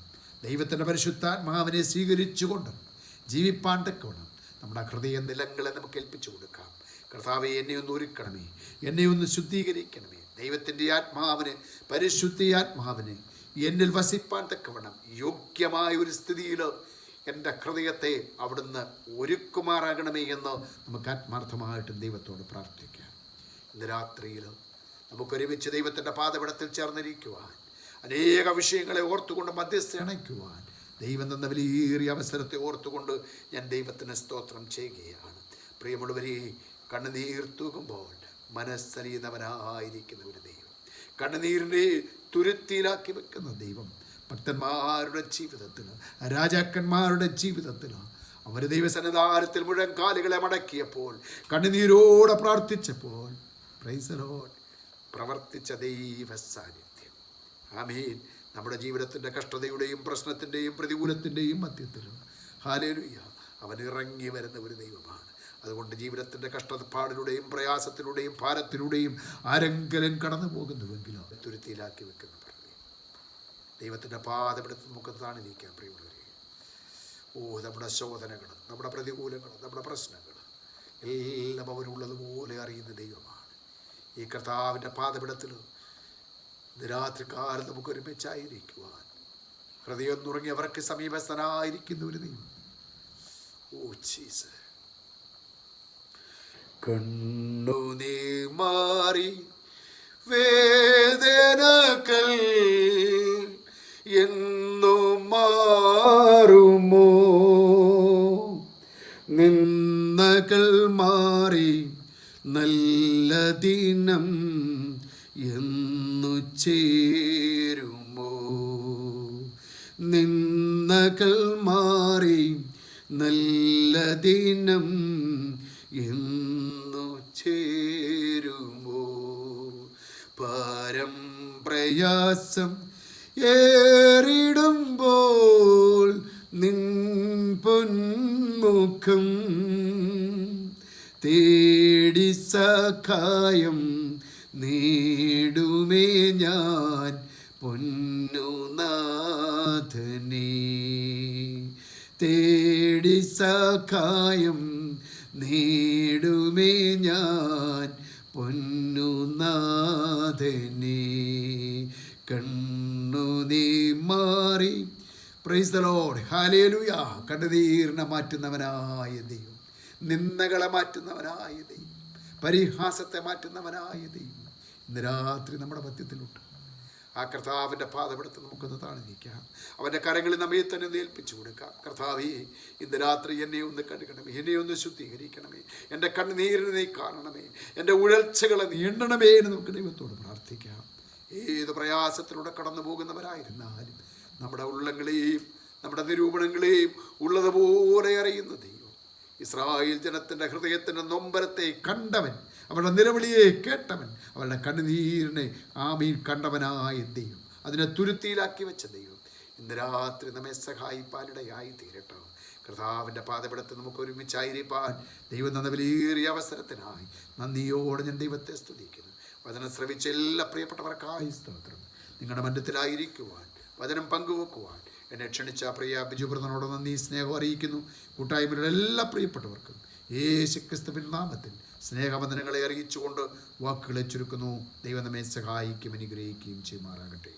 ദൈവത്തിൻ്റെ പരിശുദ്ധാത്മാവിനെ സ്വീകരിച്ചുകൊണ്ട് ജീവിപ്പാൻ തക്കവണ്ണം നമ്മുടെ ഹൃദയ നിലങ്ങളെ നമുക്ക് ഏൽപ്പിച്ചു കൊടുക്കാം. കർത്താവെ, എന്നെ ഒന്ന് ഒരുക്കണമേ, എന്നെ ഒന്ന് ശുദ്ധീകരിക്കണമേ. ദൈവത്തിൻ്റെ ആത്മാവിന്, പരിശുദ്ധിയാത്മാവിന് എന്നിൽ വസിപ്പാൻ തക്കവണ്ണം യോഗ്യമായ ഒരു സ്ഥിതിയിൽ എൻ്റെ ഹൃദയത്തെ അവിടുന്ന് ഒരുക്കുമാറാകണമേ എന്ന് നമുക്ക് ആത്മാർത്ഥമായിട്ടും ദൈവത്തോട് പ്രാർത്ഥിക്കാം. ഇന്ന് രാത്രിയിൽ നമുക്കൊരുമിച്ച് ദൈവത്തിൻ്റെ പാദപീഠത്തിൽ ചേർന്നിരിക്കുവാൻ, അനേക വിഷയങ്ങളെ ഓർത്തുകൊണ്ട് മധ്യസ്ഥ അണയ്ക്കുവാൻ ദൈവം തന്ന വലിയേറിയ അവസരത്തെ ഓർത്തുകൊണ്ട് ഞാൻ ദൈവത്തിന് സ്തോത്രം ചെയ്യുകയാണ്. പ്രിയമുള്ളവരെ, കണ്ണുനീർ തൂകുമ്പോൾ മനസ്സലിയുന്നവനായിരിക്കുന്ന ഒരു ദൈവം, കണ്ണുനീരിനെ തുരുത്തിയിലാക്കി വെക്കുന്ന ദൈവം ഭക്തന്മാരുടെ ജീവിതത്തിൽ, രാജാക്കന്മാരുടെ ജീവിതത്തിൽ അവർ ദൈവസന്നിധാനത്തിൽ മുഴങ്കാലുകളെ മടക്കിയപ്പോൾ, കണ്ണുനീരോടെ പ്രാർത്ഥിച്ചപ്പോൾ, പ്രൈസ് ദി ലോർഡ്, പ്രവർത്തിച്ച ദൈവ സാന്നിധ്യം. ആമേൻ. നമ്മുടെ ജീവിതത്തിൻ്റെ കഷ്ടതയുടെയും പ്രശ്നത്തിൻ്റെയും പ്രതികൂലത്തിൻ്റെയും മധ്യത്തിൽ ഹല്ലേലൂയ അവൻ ഇറങ്ങി വരുന്ന ഒരു ദൈവമാണ്. അതുകൊണ്ട് ജീവിതത്തിൻ്റെ കഷ്ടപ്പാടിലൂടെയും പ്രയാസത്തിലൂടെയും ഭാരത്തിലൂടെയും ആരെങ്കിലും കടന്നു പോകുന്നുവെങ്കിലോ തുരുത്തിയിലാക്കി വെക്കുന്ന ദൈവത്തിൻ്റെ പാദമെടുത്ത് നമുക്ക് താണിരിക്കാം. പ്രിയമുള്ളവരെ, നമ്മുടെ ശോധനകൾ, നമ്മുടെ പ്രതികൂലങ്ങൾ, നമ്മുടെ പ്രശ്നങ്ങൾ എല്ലാം അവനുള്ളതുപോലെ അറിയുന്ന ദൈവമാണ്. ഈ കർത്താവിൻ്റെ പാദപീഠത്തിൽ രാത്രികാലം നമുക്ക് ഒരുമിച്ചായിരിക്കുവാൻ ഹൃദയം നുറുങ്ങി അവർക്ക് സമീപസ്ഥനായിരിക്കുന്ന ഒരു ദൈവം. Oh Jesus. കണ്ണുനീർ മാറി വേദനകൾ എന്നും മാറുമോ, നിന്ദകൾ മാറി നല്ല ദിനം എന്നു ചേരുമോ, നിന്ദകൾ മാറി നല്ല ദിനം എന്നു ചേരുമോ, പാരം പ്രയാസം ഏറിടുമ്പോൾ നിൻ പൊന്മുഖം തേടി സഹായം നേടുമേ ഞാൻ പൊന്നുനാഥനേ, തേടി സഹായം നേടുമേ ഞാൻ പൊന്നുനാഥനേ. കണ്ണുനീർ മാറി, പ്രൈസ് ദി ലോർഡ്, ഹല്ലേലൂയ. കണ്ണുനീരിനെ മാറ്റുന്നവനായ ദൈവം, നിന്ദകളെ മാറ്റുന്നവനായ ദൈവം, പരിഹാസത്തെ മാറ്റുന്നവനായ ദൈവം ഇന്ന് രാത്രി നമ്മുടെ മധ്യത്തിലുണ്ട്. ആ കർത്താവിൻ്റെ പാദമെടുത്ത് നമുക്കൊന്ന് താഴ്ന്നിരിക്കാം. അവൻ്റെ കരങ്ങളിൽ നമ്മെ തന്നെ ഏൽപ്പിച്ചു കൊടുക്കാം. കർത്താവേ, ഇന്ന് രാത്രി എന്നെ ഒന്ന് കഴുകണമേ, എന്നെ ഒന്ന് ശുദ്ധീകരിക്കണമേ, എൻ്റെ കണ്ണുനീരിനെ നീ കാണണമേ, എൻ്റെ ഉഴൽച്ചകളെ നീ എണ്ണണമേ എന്ന് നമുക്ക് ദൈവത്തോട് പ്രാർത്ഥിക്കാം. ഏത് പ്രയാസത്തിലൂടെ കടന്നു പോകുന്നവരായിരുന്നാലും നമ്മുടെ ഉള്ളങ്ങളെയും നമ്മുടെ നിരൂപണങ്ങളെയും ഉള്ളതുപോലെ അറിയുന്ന ദൈവം, ഇസ്രായേൽ ജനത്തിൻ്റെ ഹൃദയത്തിൻ്റെ നൊമ്പരത്തെ കണ്ടവൻ, അവരുടെ നിലവിളിയെ കേട്ടവൻ, അവരുടെ കണ്ണുനീരിനെ ആമീൻ കണ്ടവനായ ദൈവം, അതിനെ തുരുത്തിയിലാക്കി വെച്ച ദൈവം ഇന്ന് രാത്രി നമ്മെ സഹായിപ്പാനിടയായി തീരട്ടോ. കർത്താവിൻ്റെ പാദപീഠത്തിൽ നമുക്ക് ഒരുമിച്ചായിരിക്കാൻ ദൈവം തന്ന വിലയേറിയ അവസരത്തിനായി നന്ദിയോടെ ഞാൻ ദൈവത്തെ സ്തുതിക്കുന്നു. വചനം ശ്രവിച്ച എല്ലാ പ്രിയപ്പെട്ടവർക്കായി സ്തോത്രം. നിങ്ങളുടെ മധ്യത്തിലായിരിക്കുവാൻ, വചനം പങ്കുവെക്കുവാൻ എന്നെ ക്ഷണിച്ച പ്രിയ ബിജുബ്രതനോട് നന്ദി സ്നേഹം അറിയിക്കുന്നു. കൂട്ടായ്മയുടെ എല്ലാ പ്രിയപ്പെട്ടവർക്കും യേശുക്രിസ്തുവിൻ നാമത്തിൽ സ്നേഹവന്ദനങ്ങളെ അറിയിച്ചുകൊണ്ട് വാക്കുകളെ ചുരുക്കുന്നു. ദൈവം നമ്മെ സഹായിക്കും, അനുഗ്രഹിക്കുകയും ചെയ്യുമാറാകട്ടെ.